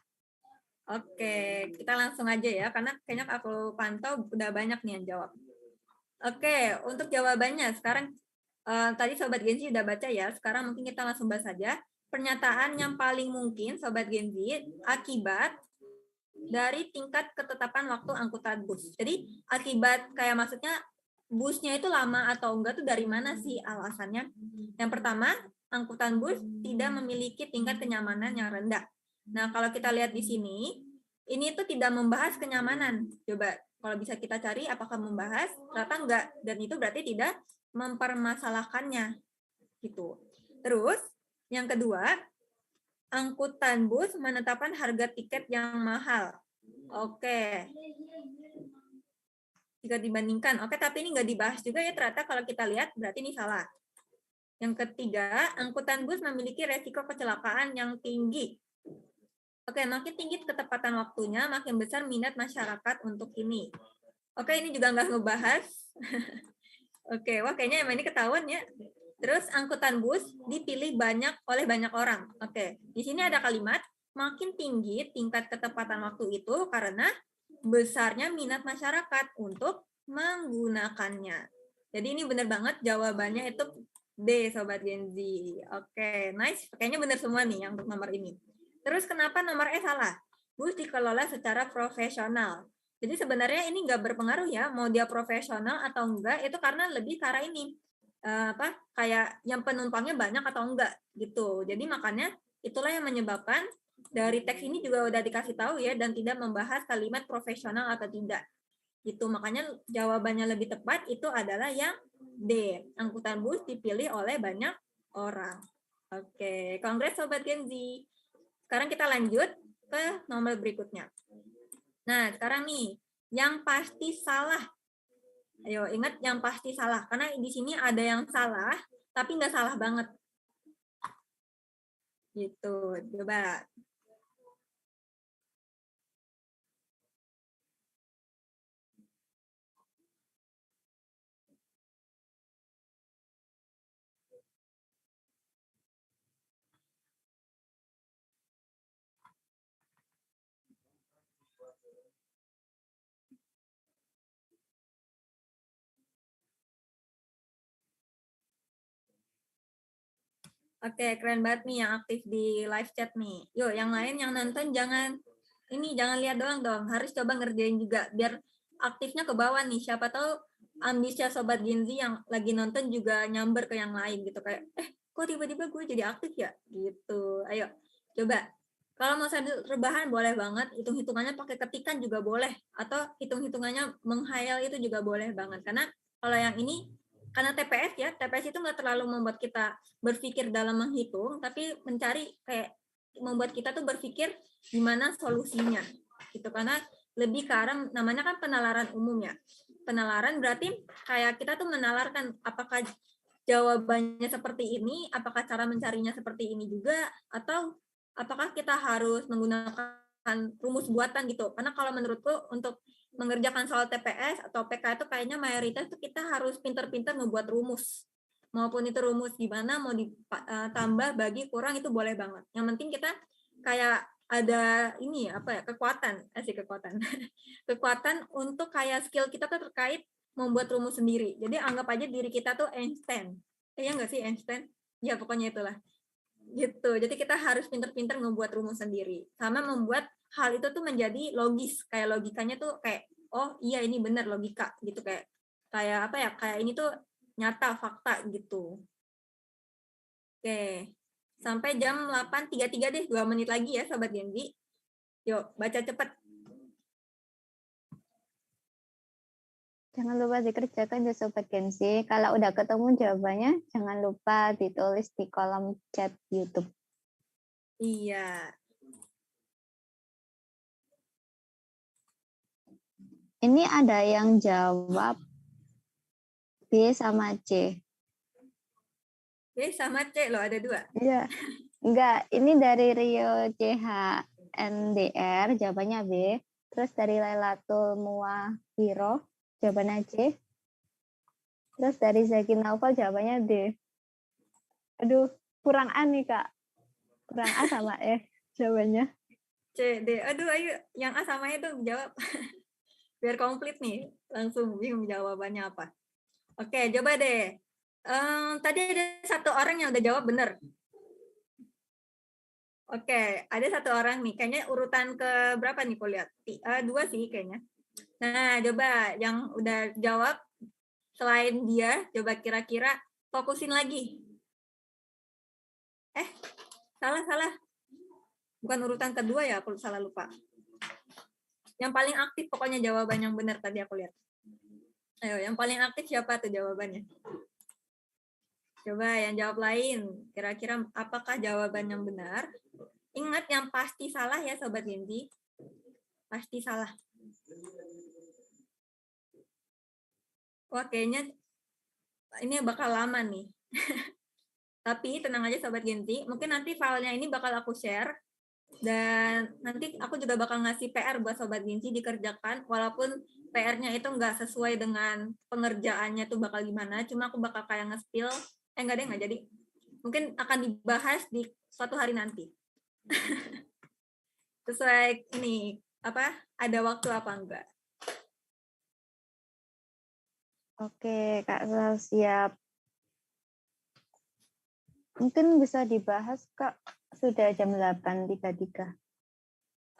Oke, kita langsung aja ya, karena kayaknya aku pantau udah banyak nih yang jawab. Oke, untuk jawabannya sekarang tadi Sobat Genzi udah baca ya, sekarang mungkin kita langsung bahas saja. Pernyataan yang paling mungkin Sobat Genzi akibat dari tingkat ketetapan waktu angkutan bus. Jadi akibat kayak maksudnya busnya itu lama atau enggak tuh dari mana sih alasannya? Yang pertama, angkutan bus tidak memiliki tingkat kenyamanan yang rendah. Nah, kalau kita lihat di sini, ini tuh tidak membahas kenyamanan. Coba kalau bisa kita cari apakah membahas, ternyata enggak. Dan itu berarti tidak mempermasalahkannya. Gitu. Terus, yang kedua, angkutan bus menetapkan harga tiket yang mahal. Oke. Jika dibandingkan, oke, tapi ini nggak dibahas juga ya, ternyata kalau kita lihat berarti ini salah. Yang ketiga, angkutan bus memiliki resiko kecelakaan yang tinggi. Oke, makin tinggi ketepatan waktunya, makin besar minat masyarakat untuk ini. Oke, ini juga nggak ngebahas. Oke, wah kayaknya emang ini ketahuan ya. Terus angkutan bus dipilih oleh banyak orang. Oke, di sini ada kalimat makin tinggi tingkat ketepatan waktu itu karena besarnya minat masyarakat untuk menggunakannya. Jadi ini benar banget jawabannya itu D, Sobat Gen Z. Oke, nice. Kayaknya benar semua nih yang untuk nomor ini. Terus kenapa nomor E salah? Bus dikelola secara profesional. Jadi sebenarnya ini nggak berpengaruh ya, mau dia profesional atau enggak, itu karena lebih ke arah ini. Kayak yang penumpangnya banyak atau enggak gitu. Jadi makanya itulah yang menyebabkan dari teks ini juga udah dikasih tahu ya dan tidak membahas kalimat profesional atau tidak. Gitu. Makanya jawabannya lebih tepat itu adalah yang D. Angkutan bus dipilih oleh banyak orang. Oke, kongres Sobat Gen Z. Sekarang kita lanjut ke nomor berikutnya. Nah, sekarang nih, yang pasti salah. Ayo, ingat yang pasti salah. Karena di sini ada yang salah, tapi nggak salah banget. Gitu, coba. Oke, keren banget nih yang aktif di live chat nih. Yuk, yang lain yang nonton jangan lihat doang dong, harus coba ngerjain juga biar aktifnya ke bawah nih. Siapa tahu ambisnya Sobat Gen Z yang lagi nonton juga nyamber ke yang lain gitu kayak kok tiba-tiba gue jadi aktif ya gitu. Ayo, coba. Kalau mau sambil rebahan boleh banget, hitung-hitungannya pakai ketikan juga boleh atau hitung-hitungannya menghayal itu juga boleh banget. Karena kalau yang ini karena TPS ya, TPS itu nggak terlalu membuat kita berpikir dalam menghitung, tapi mencari kayak membuat kita tuh berpikir gimana solusinya. Gitu karena lebih ke arah namanya kan penalaran umum ya. Penalaran berarti kayak kita tuh menalarkan apakah jawabannya seperti ini, apakah cara mencarinya seperti ini juga, atau apakah kita harus menggunakan rumus buatan gitu. Karena kalau menurutku untuk mengerjakan soal TPS atau PK itu kayaknya mayoritas itu kita harus pintar-pintar membuat rumus. Maupun itu rumus gimana, mau ditambah, bagi, kurang, itu boleh banget. Yang penting kita kayak ada ini apa ya, kekuatan kekuatan untuk kayak skill kita tuh terkait membuat rumus sendiri. Jadi anggap aja diri kita tuh Einstein. Iya nggak sih Einstein? Ya pokoknya itulah. Gitu. Jadi kita harus pintar-pintar membuat rumus sendiri. Sama membuat hal itu tuh menjadi logis. Kayak logikanya tuh kayak, oh iya ini benar logika. Gitu kayak apa ya, kayak ini tuh nyata, fakta gitu. Oke. Sampai jam 8.33 deh, 2 menit lagi ya Sobat Genzi. Yuk, baca cepat. Jangan lupa dikerjakan ya Sobat Gensi. Kalau udah ketemu jawabannya, jangan lupa ditulis di kolom chat YouTube. Iya. Ini ada yang jawab B sama C. B sama C loh, ada 2. Iya. Enggak, ini dari Rio CHNDR, jawabannya B. Terus dari Lailatul Muwahhiro, jawabannya C. Terus dari Zaki Naufal, jawabannya D. Aduh, kurang A nih, Kak. Kurang A sama E jawabannya. C, D. Aduh, ayo. Yang A sama E tuh jawab. Biar komplit nih. Langsung bingung jawabannya apa. Oke, coba deh. Tadi ada satu orang yang udah jawab benar. Oke, ada satu orang nih. Kayaknya urutan ke berapa nih kau lihat? 2 sih kayaknya. Nah, coba yang udah jawab selain dia, coba kira-kira fokusin lagi. Salah. Bukan urutan kedua ya, aku salah lupa. Yang paling aktif pokoknya jawaban yang benar tadi aku lihat. Ayo, yang paling aktif siapa tuh jawabannya? Coba yang jawab lain. Kira-kira apakah jawaban yang benar? Ingat yang pasti salah ya Sobat Genzi. Pasti salah. Wah, kayaknya ini bakal lama nih. Tapi tenang aja Sobat Genzi, mungkin nanti filenya ini bakal aku share. Dan nanti aku juga bakal ngasih PR buat Sobat Genzi dikerjakan, walaupun PR-nya itu nggak sesuai dengan pengerjaannya tuh bakal gimana, cuma aku bakal kayak nge-spill Enggak deh, enggak jadi. Mungkin akan dibahas di suatu hari nanti. Sesuai ini, ada waktu apa enggak? Oke, Kak Sal, siap. Mungkin bisa dibahas, Kak. Sudah jam 8.33.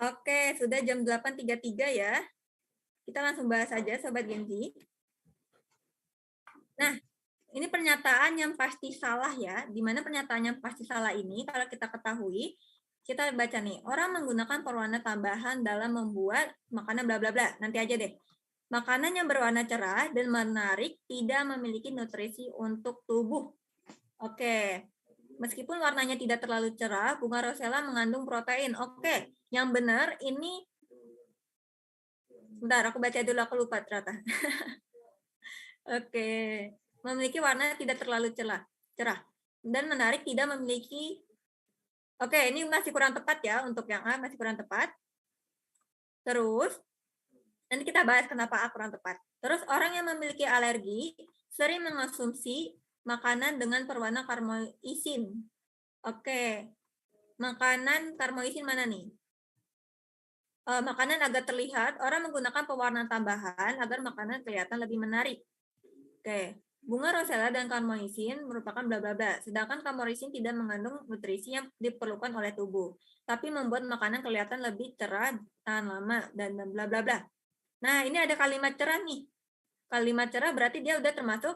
Oke, sudah jam 8.33 ya. Kita langsung bahas aja, Sobat Genzi. Nah, ini pernyataan yang pasti salah ya. Di mana pernyataan yang pasti salah ini, kalau kita ketahui, kita baca nih, orang menggunakan pewarna tambahan dalam membuat makanan bla bla bla. Nanti aja deh. Makanan yang berwarna cerah dan menarik tidak memiliki nutrisi untuk tubuh. Oke. Meskipun warnanya tidak terlalu cerah, bunga rosella mengandung protein. Oke. Yang benar ini, bentar aku baca dulu, aku lupa ternyata. Oke. Memiliki warna tidak terlalu cerah. Dan menarik tidak memiliki. Oke, ini masih kurang tepat ya untuk yang A, masih kurang tepat. Terus, nanti kita bahas kenapa A kurang tepat. Terus, orang yang memiliki alergi sering mengonsumsi makanan dengan berwarna karmoisin. Oke. Makanan karmoisin mana nih? Makanan agar terlihat, orang menggunakan pewarna tambahan agar makanan kelihatan lebih menarik. Oke. Bunga rosella dan karmoisin merupakan bla bla bla, sedangkan karmoisin tidak mengandung nutrisi yang diperlukan oleh tubuh, tapi membuat makanan kelihatan lebih cerah, tahan lama, dan bla bla bla. Nah, ini ada kalimat cerah nih. Kalimat cerah berarti dia udah termasuk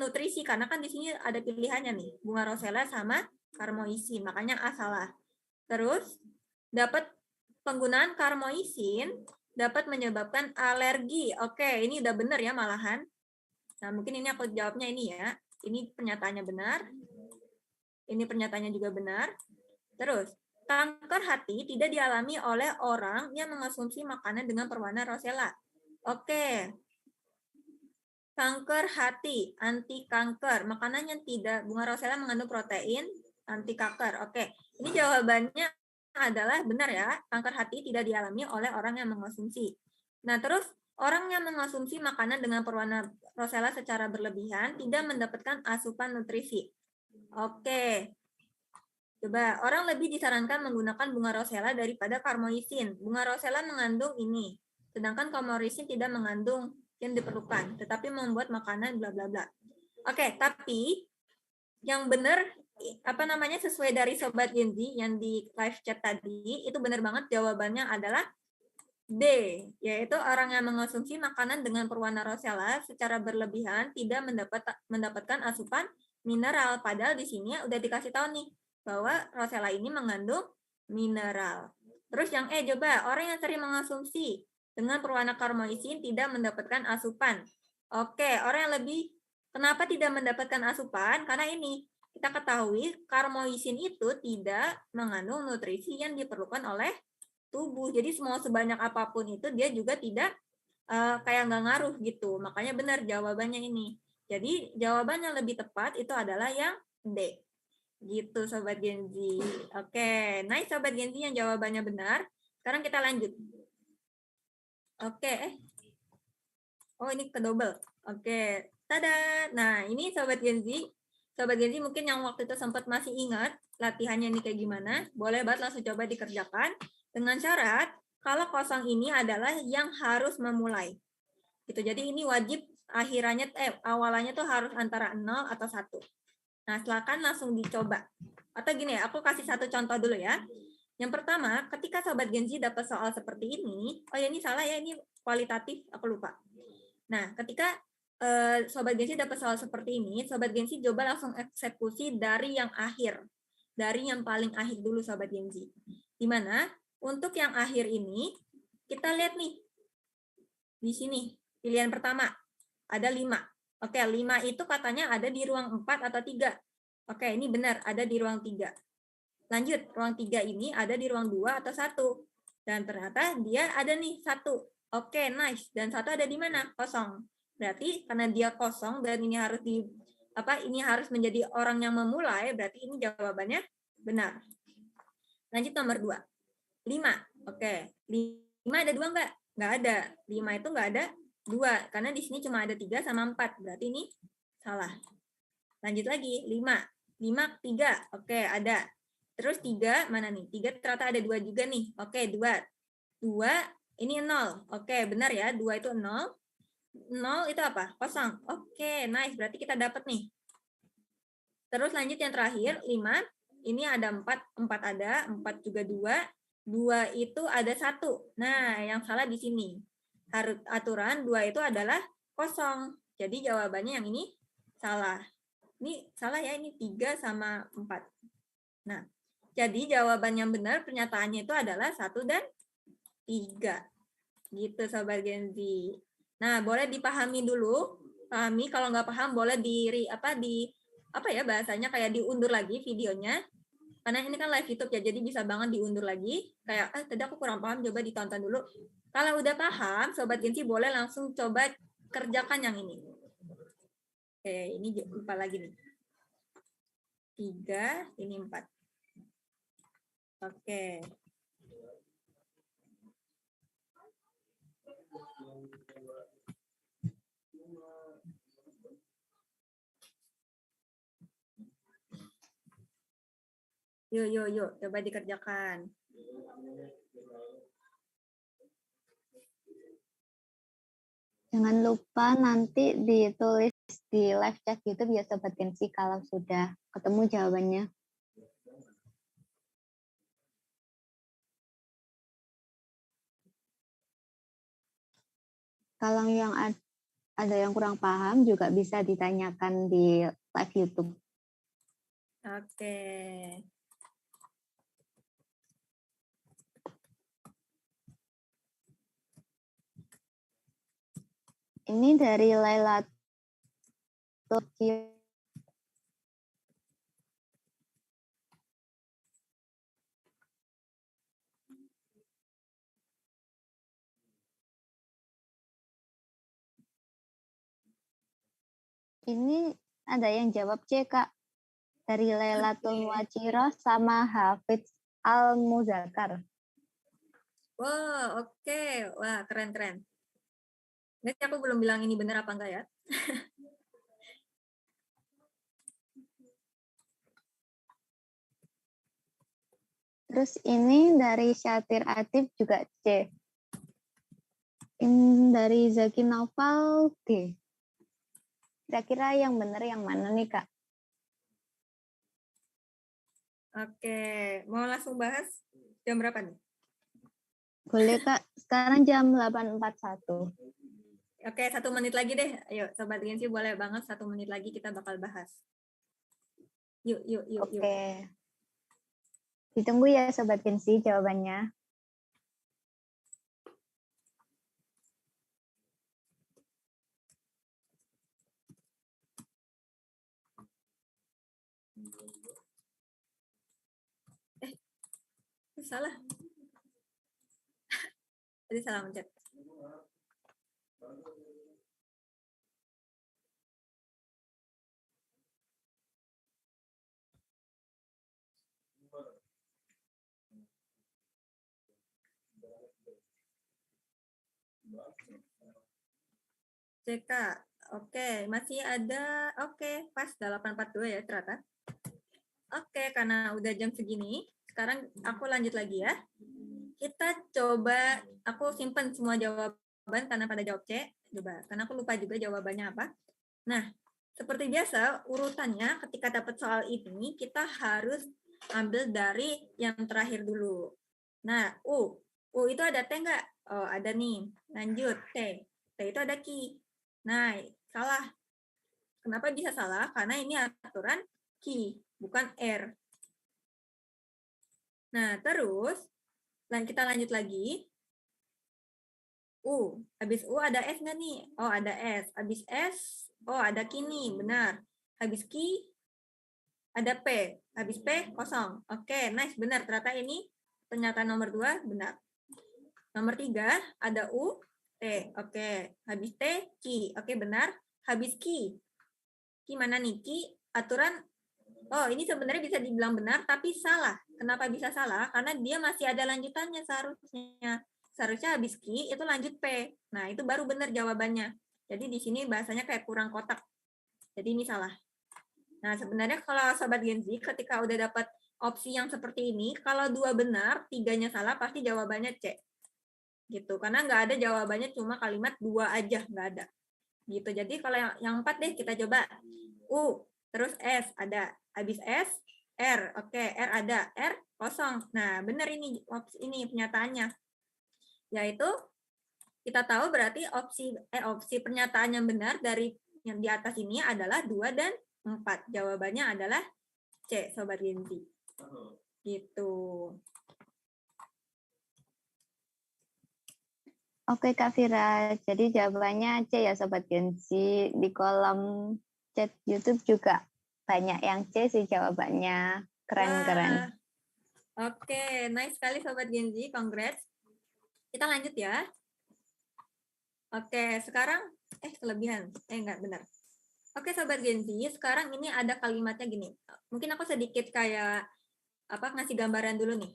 nutrisi, karena kan di sini ada pilihannya nih, bunga rosella sama karmoisin, makanya A salah. Terus, dapat penggunaan karmoisin dapat menyebabkan alergi. Oke, ini udah benar ya malahan. Nah, mungkin ini aku jawabnya ini ya. Ini pernyataannya benar. Ini pernyataannya juga benar. Terus, kanker hati tidak dialami oleh orang yang mengonsumsi makanan dengan berwarna rosella. Oke. Kanker hati, anti kanker. Makanan yang tidak, bunga rosella mengandung protein, anti kanker. Oke. Ini jawabannya adalah benar ya. Kanker hati tidak dialami oleh orang yang mengonsumsi. Nah, terus orang yang mengonsumsi makanan dengan berwarna rosella secara berlebihan tidak mendapatkan asupan nutrisi. Oke. Coba, orang lebih disarankan menggunakan bunga rosella daripada karmoisin. Bunga rosella mengandung ini, sedangkan karmoisin tidak mengandung yang diperlukan, tetapi membuat makanan bla bla bla. Oke, tapi yang benar sesuai dari Sobat Genzi yang di live chat tadi, itu benar banget jawabannya adalah D, yaitu orang yang mengonsumsi makanan dengan berwarna rosella secara berlebihan tidak mendapatkan asupan mineral. Padahal di sini udah dikasih tahu nih bahwa rosella ini mengandung mineral. Terus yang E, coba orang yang sering mengonsumsi dengan berwarna karmoisin tidak mendapatkan asupan. Oke, orang yang lebih kenapa tidak mendapatkan asupan? Karena ini kita ketahui karmoisin itu tidak mengandung nutrisi yang diperlukan oleh tubuh. Jadi mau sebanyak apapun itu dia juga tidak kayak nggak ngaruh gitu. Makanya benar jawabannya ini. Jadi jawaban yang lebih tepat itu adalah yang D. Gitu Sobat Genzi. Oke, nice Sobat Genzi yang jawabannya benar. Sekarang kita lanjut. Oke, oh ini kedobel. Oke, tada. Nah ini Sobat Genzi. Sobat Genzi mungkin yang waktu itu sempat masih ingat latihannya ini kayak gimana. Boleh banget langsung coba dikerjakan. Dengan syarat, kalau kosong ini adalah yang harus memulai. Gitu. Jadi ini wajib awalannya tuh harus antara 0 atau 1. Nah, silakan langsung dicoba. Atau gini ya, aku kasih satu contoh dulu ya. Yang pertama, ketika Sobat Genzi dapat soal seperti ini, oh ya ini salah ya, ini kualitatif, aku lupa. Nah, ketika Sobat Genzi dapat soal seperti ini, Sobat Genzi coba langsung eksekusi dari yang akhir. Dari yang paling akhir dulu Sobat Genzi. Di mana untuk yang akhir ini, kita lihat nih. Di sini, pilihan pertama, ada 5. Oke, 5 itu katanya ada di ruang 4 atau 3. Oke, ini benar, ada di ruang 3. Lanjut, ruang 3 ini ada di ruang 2 atau 1. Dan ternyata dia ada nih 1. Oke, nice. Dan 1 ada di mana? Kosong. Berarti karena dia kosong dan ini harus menjadi orang yang memulai, berarti ini jawabannya benar. Lanjut nomor 2. 5. Oke. 5 ada 2 enggak? Enggak ada. 5 itu enggak ada 2. Karena di sini cuma ada 3 sama 4. Berarti ini salah. Lanjut lagi, 5. 5, 3. Oke, ada. Terus 3, mana nih? 3 ternyata ada 2 juga nih. Oke, 2. 2, ini 0. Oke, benar ya. 2 itu 0. 0 itu apa? Kosong. Oke, nice. Berarti kita dapat nih. Terus lanjut yang terakhir, 5. Ini ada 4. 4 ada. 4 juga 2. 2 itu ada 1. Nah, yang salah di sini. Aturan 2 itu adalah kosong. Jadi jawabannya yang ini salah. Ini salah ya, ini 3 sama 4. Nah, jadi jawaban yang benar pernyataannya itu adalah 1 dan 3. Gitu Sobat Gen Z. Nah, boleh dipahami dulu. Pahami, kalau nggak paham boleh bahasanya kayak diundur lagi videonya. Karena ini kan live YouTube ya, jadi bisa banget diundur lagi. Kayak, tadi aku kurang paham, coba ditonton dulu. Kalau udah paham, Sobat Gen Z boleh langsung coba kerjakan yang ini. Oke, ini lupa lagi nih. 3, ini 4. Oke. Yuk, coba dikerjakan. Jangan lupa nanti ditulis di live chat YouTube ya Sobat Gen Z kalau sudah ketemu jawabannya. Kalau yang ada yang kurang paham juga bisa ditanyakan di live YouTube. Oke. Ini dari Laila Tokyo. Ini ada yang jawab C, Kak. Dari Lailatul Muwachiro sama Hafiz Al-Muzakar. Wow, oke. Wah, keren. Nanti aku belum bilang ini benar apa enggak ya. Terus ini dari Syatir Atif juga C. Ini dari Zaki Naufal D. Kira-kira yang benar yang mana nih, Kak? Oke, mau langsung bahas jam berapa nih? Boleh, Kak. Sekarang jam 8.41. Oke, 1 menit lagi deh. Ayo, Sobat Gensi boleh banget 1 menit lagi kita bakal bahas. Yuk. Oke. Ditunggu ya Sobat Gensi jawabannya. Salah. Tadi salah mencet. CK. Oke, masih ada. Oke, pas 8.42 ya ternyata. Oke, karena udah jam segini, sekarang aku lanjut lagi ya. Kita coba, aku simpan semua jawaban karena pada jawab C. Coba, karena aku lupa juga jawabannya apa. Nah, seperti biasa, urutannya ketika dapat soal ini, kita harus ambil dari yang terakhir dulu. Nah, U itu ada T nggak? Oh, ada nih. Lanjut, T. T itu ada Ki. Nah, salah. Kenapa bisa salah? Karena ini aturan Ki, bukan R. Nah, terus kita lanjut lagi. Habis U ada S nggak nih? Oh, ada S. Habis S, oh ada Ki nih, benar. Habis Ki, ada P. Habis P, kosong. Oke, nice, benar. Ternyata ini pernyataan nomor 2, benar. Nomor 3, ada U, T. Oke, habis T, Ki. Oke, benar. Habis Ki. Ki mana nih? Ki, aturan, oh ini sebenarnya bisa dibilang benar, tapi salah. Kenapa bisa salah? Karena dia masih ada lanjutannya seharusnya. Seharusnya habis Ki itu lanjut P. Nah, itu baru benar jawabannya. Jadi di sini bahasanya kayak kurang kotak. Jadi ini salah. Nah, sebenarnya kalau Sobat Gen Z, ketika udah dapat opsi yang seperti ini, kalau 2 benar, 3-nya salah, pasti jawabannya C. Gitu, karena nggak ada jawabannya cuma kalimat 2 aja, nggak ada. Gitu, jadi kalau yang 4 deh, kita coba. U, terus S, ada. Habis S, R. Oke, R ada. R, kosong. Nah, benar ini pernyataannya. Yaitu, kita tahu berarti opsi pernyataan yang benar dari yang di atas ini adalah 2 dan 4. Jawabannya adalah C, Sobat Gen Z. Gitu. Oke Kak Vira, jadi jawabannya C ya Sobat Gen Z. Di kolom chat YouTube juga banyak yang C sih jawabannya. Keren-keren. Oke, nice sekali Sobat Gen Z, congrats. Kita lanjut ya. Oke, sekarang, kelebihan. Enggak, benar. Oke, Sobat Gen Z, sekarang ini ada kalimatnya gini. Mungkin aku sedikit kayak ngasih gambaran dulu nih.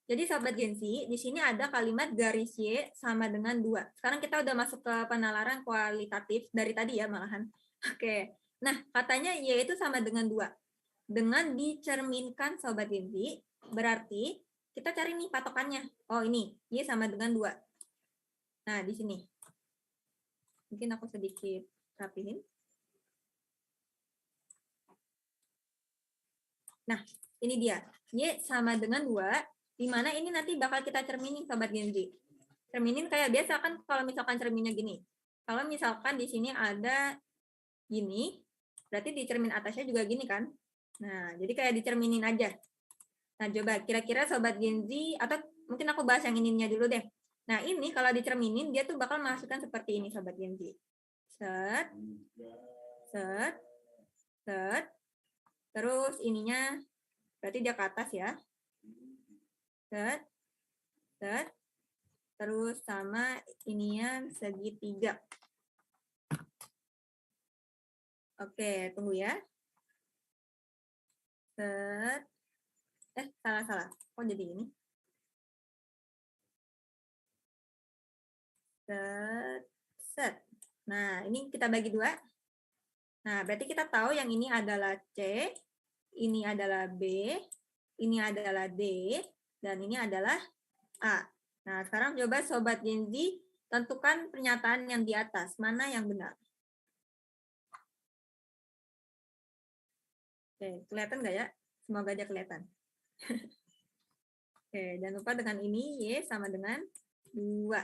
Jadi Sobat Gen Z, di sini ada kalimat garis Y sama dengan 2. Sekarang kita udah masuk ke penalaran kualitatif dari tadi ya malahan. Oke, nah katanya Y itu sama dengan 2. Dengan dicerminkan Sobat Gen Z, berarti kita cari nih patokannya. Oh ini, Y sama dengan 2. Nah di sini. Mungkin aku sedikit rapihin. Nah, ini dia. Y sama dengan 2, di mana ini nanti bakal kita cerminin, Sobat Gen Z. Cerminin kayak biasa kan kalau misalkan cerminnya gini. Kalau misalkan di sini ada gini, berarti di cermin atasnya juga gini kan? Nah, jadi kayak dicerminin aja. Nah, coba kira-kira Sobat Gen Z, atau mungkin aku bahas yang ininya dulu deh. Nah, ini kalau dicerminin, dia tuh bakal masukkan seperti ini, Sobat Gen Z. Set, set, set. Terus ininya, berarti dia ke atas ya. Set, set. Terus sama ininya segitiga. Oke, tunggu ya. Set. Salah. Kok jadi ini? Set. Set. Nah, ini kita bagi 2. Nah, berarti kita tahu yang ini adalah C, ini adalah B, ini adalah D, dan ini adalah A. Nah, sekarang coba Sobat Gen Z, tentukan pernyataan yang di atas. Mana yang benar? Oke, kelihatan nggak ya? Semoga aja kelihatan. Oke, jangan lupa dengan ini, Y sama dengan 2.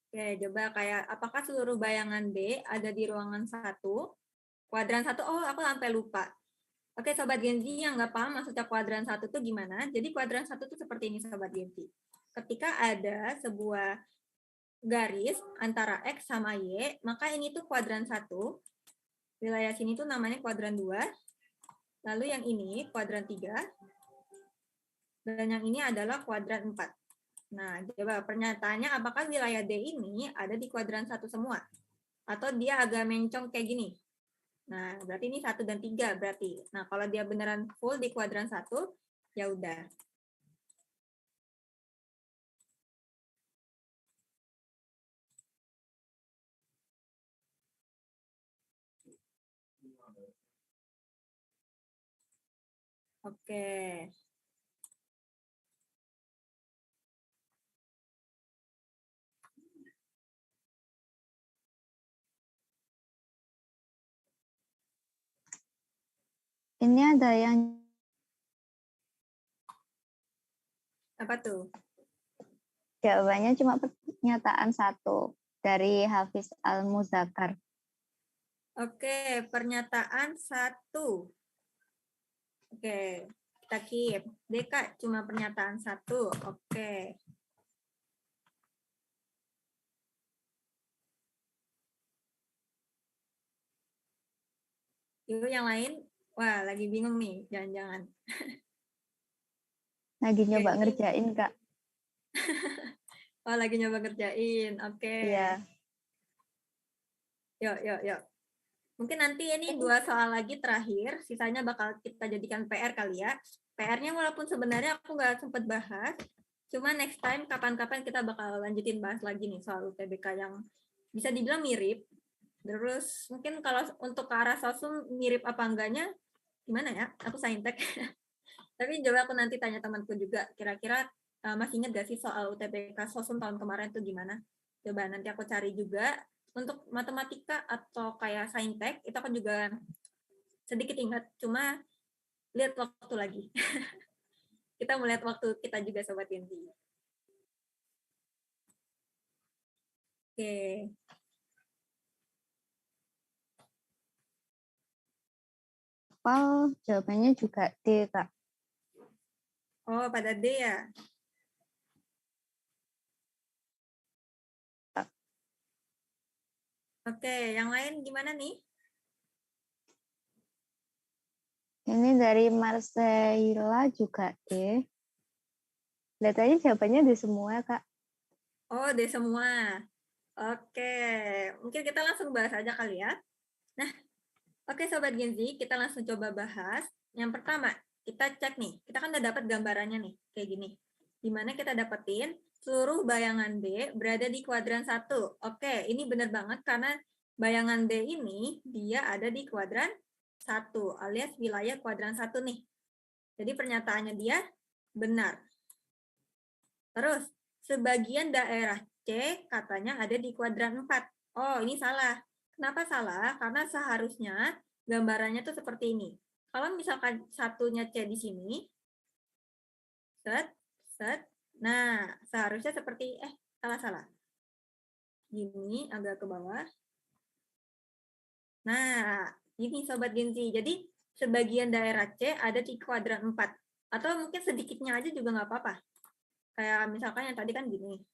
Oke, coba kayak apakah seluruh bayangan B ada di ruangan 1? Kuadran 1, oh aku sampai lupa. Oke, Sobat Gen Z yang nggak paham maksudnya kuadran 1 itu gimana? Jadi kuadran 1 itu seperti ini, Sobat Gen Z. Ketika ada sebuah garis antara X sama Y, maka ini tuh kuadran 1. Wilayah sini tuh namanya kuadran 2. Lalu yang ini kuadran 3. Dan yang ini adalah kuadran 4. Nah, coba pernyataannya apakah wilayah D ini ada di kuadran 1 semua? Atau dia agak mencong kayak gini? Nah, berarti ini 1 dan 3 berarti. Nah, kalau dia beneran full di kuadran 1, ya udah. Oke. Ini ada yang Apa tuh? Jawabannya cuma pernyataan satu dari Hafiz Al-Muzakkar. Oke, pernyataan 1. Oke, kita keep. Deka cuma pernyataan 1. Oke. Yuk yang lain. Wah, lagi bingung nih, jangan-jangan. Lagi nyoba Oke, ngerjain, Kak. oh, lagi nyoba ngerjain. Oke. Iya. Yuk. Mungkin nanti ini 2 soal lagi terakhir, sisanya bakal kita jadikan PR kali ya. PR-nya walaupun sebenarnya aku nggak sempat bahas, cuma next time kapan-kapan kita bakal lanjutin bahas lagi nih soal UTBK yang bisa dibilang mirip. Terus mungkin kalau untuk ke arah sosum mirip apa enggaknya, gimana ya? Aku saintek. Tapi coba aku nanti tanya temanku juga, kira-kira masih ingat gak sih soal UTBK sosum tahun kemarin tuh gimana? Coba nanti aku cari juga. Untuk matematika atau kayak saintek, itu aku juga sedikit ingat, cuma lihat waktu lagi. Kita melihat waktu kita juga, Sobat Genzi. Oke. Oh, jawabannya juga D, Kak. Oh, pada D ya? Oke, yang lain gimana nih? Ini dari Marcella juga D. Lihat aja jawabannya D semua, Kak. Oh, D semua. Oke, mungkin kita langsung bahas aja kali ya. Nah, oke Sobat Genzi, kita langsung coba bahas. Yang pertama, kita cek nih. Kita kan udah dapat gambarannya nih, kayak gini. Dimana kita dapetin seluruh bayangan D berada di kuadran 1. Oke, ini benar banget karena bayangan D ini dia ada di kuadran 1, alias wilayah kuadran 1 nih. Jadi pernyataannya dia benar. Terus, sebagian daerah C katanya ada di kuadran 4. Oh, ini salah. Kenapa salah? Karena seharusnya gambarannya tuh seperti ini. Kalau misalkan satunya C di sini, set, set. Nah, seharusnya seperti, salah. Gini, agak ke bawah. Nah, ini Sobat Genzi. Jadi, sebagian daerah C ada di kuadran 4. Atau mungkin sedikitnya aja juga nggak apa-apa. Kayak misalkan yang tadi kan gini.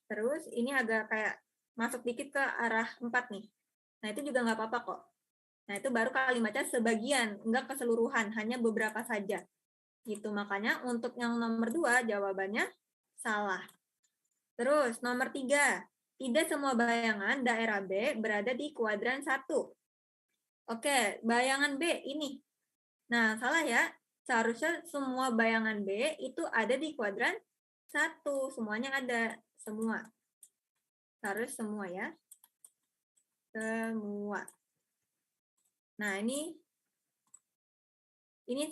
Terus ini agak kayak masuk dikit ke arah 4 nih. Nah, itu juga nggak apa-apa kok. Nah, itu baru kalimatnya sebagian, enggak keseluruhan, hanya beberapa saja. Gitu, makanya untuk yang nomor 2 jawabannya salah. Terus, nomor 3, tidak semua bayangan daerah B berada di kuadran 1. Oke, bayangan B ini. Nah, salah ya. Seharusnya semua bayangan B itu ada di kuadran 1. Semuanya ada, semua. Harus semua ya. Semua. Nah, ini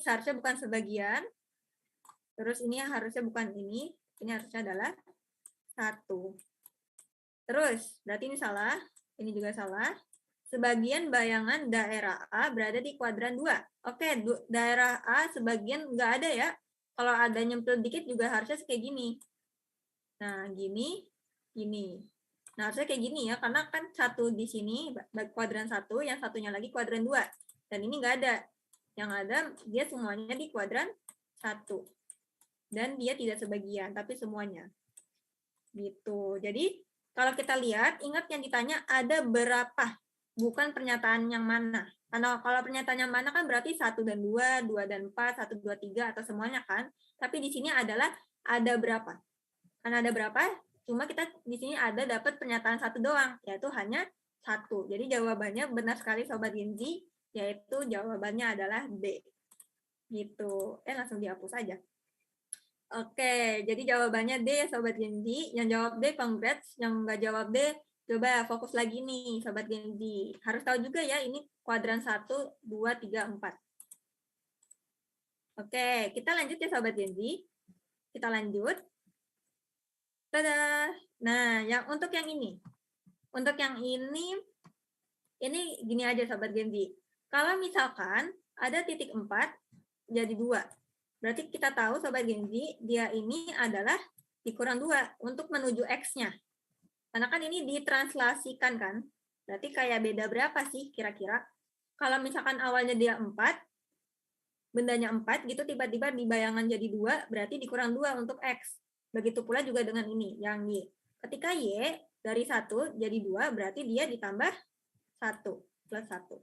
seharusnya bukan sebagian. Terus ini harusnya bukan ini harusnya adalah 1. Terus, berarti ini salah. Ini juga salah. Sebagian bayangan daerah A berada di kuadran 2. Oke, daerah A sebagian nggak ada ya. Kalau ada nyempil dikit juga harusnya kayak gini. Nah, gini. Nah, harusnya kayak gini ya, karena kan satu di sini kuadran 1, yang satunya lagi kuadran 2. Dan ini nggak ada. Yang ada, dia semuanya di kuadran 1. Dan dia tidak sebagian, tapi semuanya. Gitu. Jadi, kalau kita lihat, ingat yang ditanya ada berapa, bukan pernyataan yang mana. Karena kalau pernyataan yang mana kan berarti 1 dan 2, 2 dan 4, 1, 2, 3, atau semuanya kan. Tapi di sini adalah ada berapa. Karena ada berapa, cuma kita di sini ada dapat pernyataan 1 doang, yaitu hanya 1. Jadi jawabannya benar sekali Sobat Genzi, yaitu jawabannya adalah D. Gitu. Langsung dihapus aja. Oke, jadi jawabannya D ya Sobat Genzi. Yang jawab D, congrats. Yang nggak jawab D, coba fokus lagi nih Sobat Genzi. Harus tahu juga ya, ini kuadran 1, 2, 3, 4. Oke, kita lanjut ya Sobat Genzi. Kita lanjut. Tada! Nah, untuk yang ini. Untuk yang ini gini aja Sobat Genzi. Kalau misalkan ada titik 4 jadi 2. Berarti kita tahu Sobat Genzi, dia ini adalah dikurang 2 untuk menuju X-nya. Karena kan ini ditranslasikan kan. Berarti kayak beda berapa sih kira-kira? Kalau misalkan awalnya dia 4, bendanya 4 gitu, tiba-tiba di bayangan jadi 2, berarti dikurang 2 untuk X. Begitu pula juga dengan ini, yang Y. Ketika Y dari 1 jadi 2, berarti dia ditambah 1, plus 1.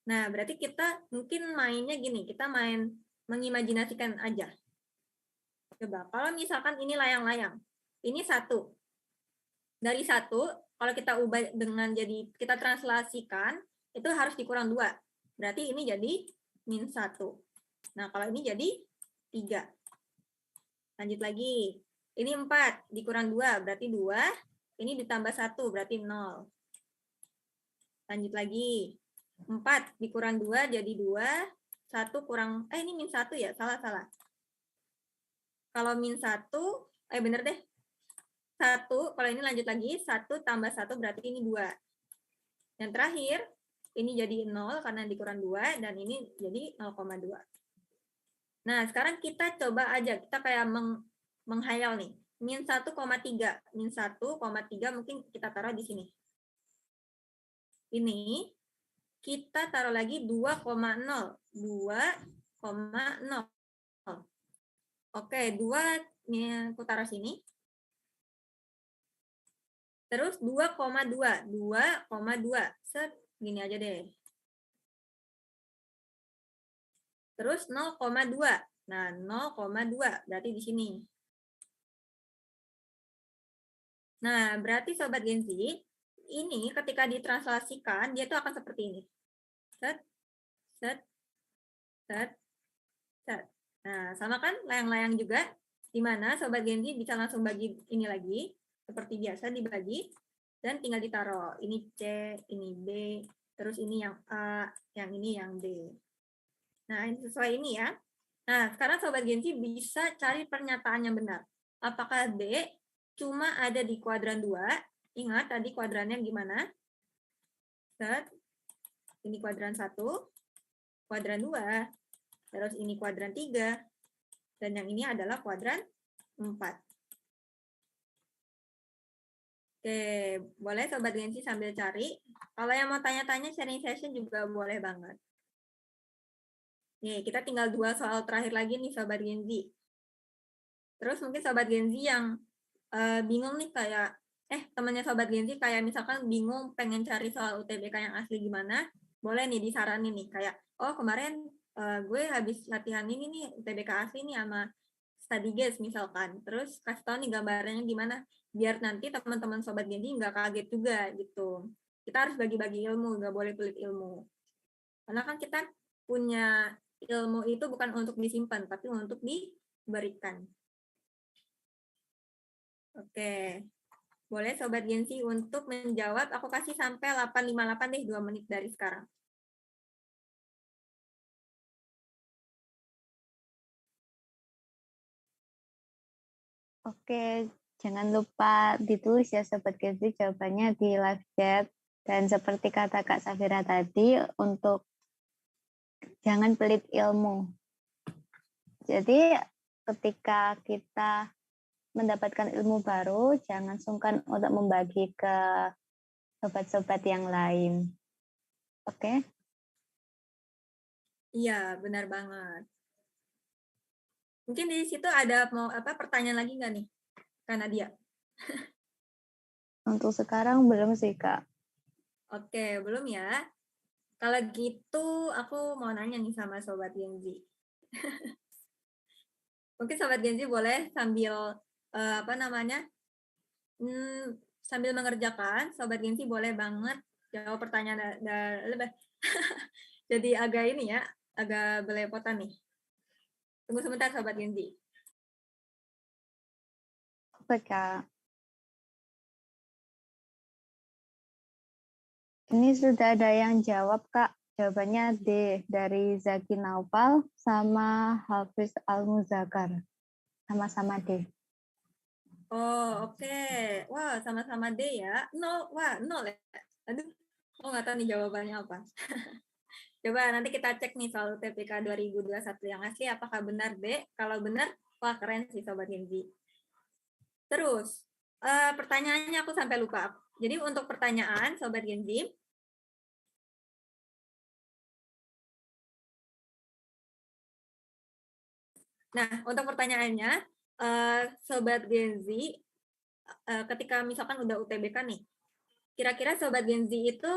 Nah, berarti kita mungkin mainnya gini, kita main mengimajinasikan aja. Coba, kalau misalkan ini layang-layang, ini 1. Dari 1, kalau kita ubah dengan jadi, kita translasikan, itu harus dikurang 2. Berarti ini jadi min 1. Nah, kalau ini jadi 3. Lanjut lagi. Ini 4, dikurang 2, berarti 2. Ini ditambah 1, berarti 0. Lanjut lagi. 4 dikurang 2 jadi 2, 1 kurang, ini min 1 ya, salah. Kalau min 1, bener deh. 1, kalau ini lanjut lagi, 1 tambah 1 berarti ini 2. Yang terakhir, ini jadi 0 karena dikurang 2, dan ini jadi 0,2. Nah, sekarang kita coba aja, kita kayak menghayal nih. Min 1,3. Min 1,3 mungkin kita taruh di sini. Ini kita taruh lagi 2,0. 2,0. Oke, 2 ini aku taruh sini. Terus 2,2. 2,2. Set, gini aja deh. Terus 0,2. Nah, 0,2 berarti di sini. Nah, berarti Sobat Genzi, ini ketika ditranslasikan, dia tuh akan seperti ini. Set, set, set, set. Nah, sama kan layang-layang juga, di mana Sobat Genzi bisa langsung bagi ini lagi, seperti biasa dibagi, dan tinggal ditaruh. Ini C, ini B, terus ini yang A, yang ini yang D. Nah, ini sesuai ini ya. Nah, sekarang Sobat Genzi bisa cari pernyataan yang benar. Apakah B cuma ada di kuadran 2? Ingat tadi kuadrannya gimana? Set. Ini kuadran 1, kuadran 2, terus ini kuadran 3, dan yang ini adalah kuadran 4. Oke, boleh Sobat Genzi sambil cari. Kalau yang mau tanya-tanya sharing session juga boleh banget. Nih, kita tinggal 2 soal terakhir lagi nih Sobat Genzi. Terus mungkin Sobat Genzi yang bingung nih kayak, temannya Sobat Genzi kayak misalkan bingung pengen cari soal UTBK yang asli gimana, boleh nih disaranin nih kayak, oh kemarin gue habis latihan ini nih UTBK asli nih sama StudyGes misalkan, terus kasih tau nih gambarnya gimana, biar nanti teman-teman Sobat Genzi nggak kaget juga gitu. Kita harus bagi-bagi ilmu, nggak boleh pelit ilmu. Karena kan kita punya ilmu itu bukan untuk disimpan, tapi untuk diberikan. Oke. Boleh Sobat Genzi untuk menjawab, aku kasih sampai 8.58 deh, 2 menit dari sekarang. Oke, jangan lupa ditulis ya Sobat Genzi jawabannya di live chat. Dan seperti kata Kak Safira tadi, untuk jangan pelit ilmu. Jadi ketika kita mendapatkan ilmu baru, jangan sungkan untuk membagi ke sobat-sobat yang lain. Oke? Iya, benar banget. Mungkin di situ ada mau pertanyaan lagi nggak nih, Kak Nadia? Untuk sekarang belum sih, Kak. Oke, belum ya. Kalau gitu, aku mau nanya nih sama Sobat Genzi. Mungkin Sobat Genzi boleh sambil, sambil mengerjakan, Sobat Genzi boleh banget jawab pertanyaan lebih. Jadi agak ini ya, agak belepotan nih. Tunggu sebentar Sobat Genzi. Oke, Kak. Ini sudah ada yang jawab, Kak. Jawabannya D, dari Zaki Naufal sama Hafiz Al-Muzakar. Sama-sama D. Oh, oke. Wah, sama-sama D ya. 0 ya. Aduh, aku nggak tahu nih jawabannya apa. Coba nanti kita cek nih soal UTBK 2021 yang asli apakah benar, D. Kalau benar, wah keren sih Sobat Genzi. Terus, pertanyaannya aku sampai lupa. Jadi untuk pertanyaan Sobat Genzi, nah untuk pertanyaannya, Sobat Genzi, ketika misalkan udah UTBK nih, kira-kira Sobat Genzi itu,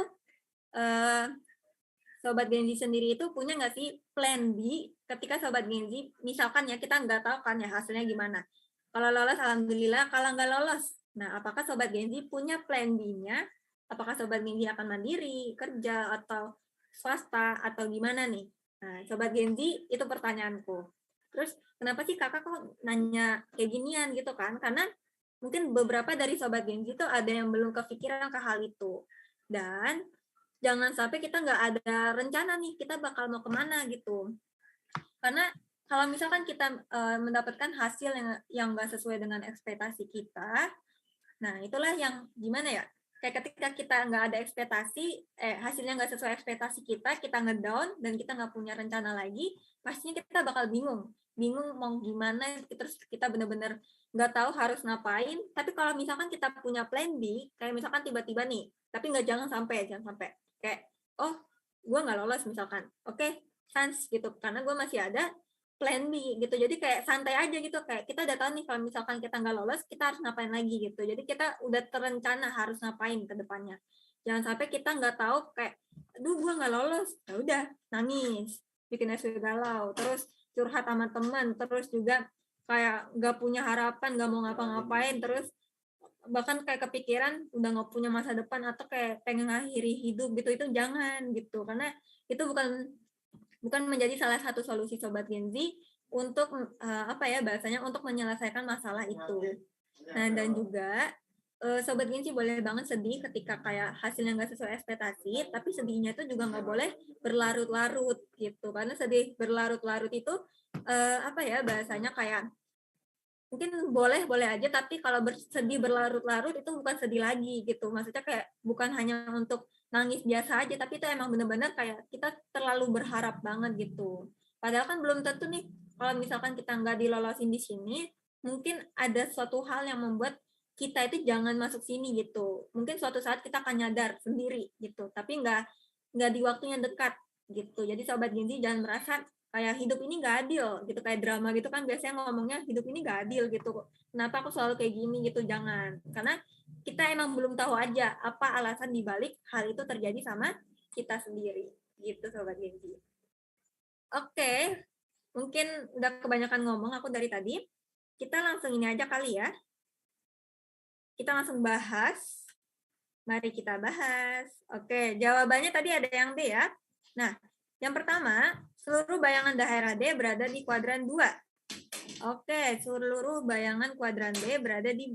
Sobat Genzi sendiri itu punya nggak sih plan B ketika Sobat Genzi, misalkan ya kita nggak tahu kan ya hasilnya gimana. Kalau lolos, alhamdulillah. Kalau nggak lolos, nah apakah Sobat Genzi punya plan B-nya? Apakah Sobat Genzi akan mandiri, kerja, atau swasta, atau gimana nih? Nah, Sobat Genzi, itu pertanyaanku. Terus, kenapa sih kakak kok nanya kayak ginian gitu kan? Karena mungkin beberapa dari Sobat Genzi tuh ada yang belum kepikiran ke hal itu. Dan jangan sampai kita nggak ada rencana nih, kita bakal mau kemana gitu. Karena kalau misalkan kita mendapatkan hasil yang nggak sesuai dengan ekspektasi kita, nah itulah yang gimana ya, kayak ketika kita nggak ada ekspektasi, hasilnya nggak sesuai ekspektasi kita ngedown dan kita nggak punya rencana lagi, pastinya kita bakal bingung mau gimana, terus kita benar-benar nggak tahu harus ngapain. Tapi kalau misalkan kita punya plan B, kayak misalkan tiba-tiba nih, tapi jangan sampai kayak, oh gue nggak lolos misalkan, oke, chance gitu, karena gue masih ada plan B gitu. Jadi kayak santai aja gitu, kayak kita udah tahu nih kalau misalkan kita nggak lolos, kita harus ngapain lagi gitu. Jadi kita udah terencana harus ngapain ke depannya. Jangan sampai kita nggak tahu kayak, aduh gue nggak lolos, ya udah nangis, bikin SW galau, terus curhat sama teman, terus juga kayak nggak punya harapan, nggak mau ngapa-ngapain, terus bahkan kayak kepikiran udah nggak punya masa depan atau kayak pengen ngakhiri hidup gitu. Itu jangan gitu, karena itu bukan menjadi salah satu solusi Sobat Genzi untuk apa ya bahasanya, untuk menyelesaikan masalah itu. Nah, dan juga Sobat Genzi boleh banget sedih ketika kayak hasilnya nggak sesuai ekspektasi, tapi sedihnya itu juga nggak boleh berlarut-larut gitu, karena sedih berlarut-larut itu apa ya bahasanya, kayak mungkin boleh aja, tapi kalau sedih berlarut-larut itu bukan sedih lagi gitu. Maksudnya kayak bukan hanya untuk nangis biasa aja, tapi itu emang bener-bener kayak kita terlalu berharap banget gitu. Padahal kan belum tentu nih, kalau misalkan kita nggak dilolosin di sini, mungkin ada suatu hal yang membuat kita itu jangan masuk sini gitu. Mungkin suatu saat kita akan nyadar sendiri gitu, tapi nggak di waktu yang dekat gitu. Jadi Sobat Genzi jangan merasa kayak hidup ini nggak adil gitu, kayak drama gitu kan biasanya ngomongnya hidup ini nggak adil gitu, kenapa aku selalu kayak gini gitu. Jangan, karena kita emang belum tahu aja apa alasan dibalik hal itu terjadi sama kita sendiri gitu Sobat Genzi. Oke, mungkin udah kebanyakan ngomong aku dari tadi, kita langsung ini aja kali ya, kita langsung bahas. Mari kita bahas. Oke, jawabannya tadi ada yang D ya. Nah, yang pertama, seluruh bayangan daerah D berada di kuadran 2. Oke, seluruh bayangan kuadran D berada di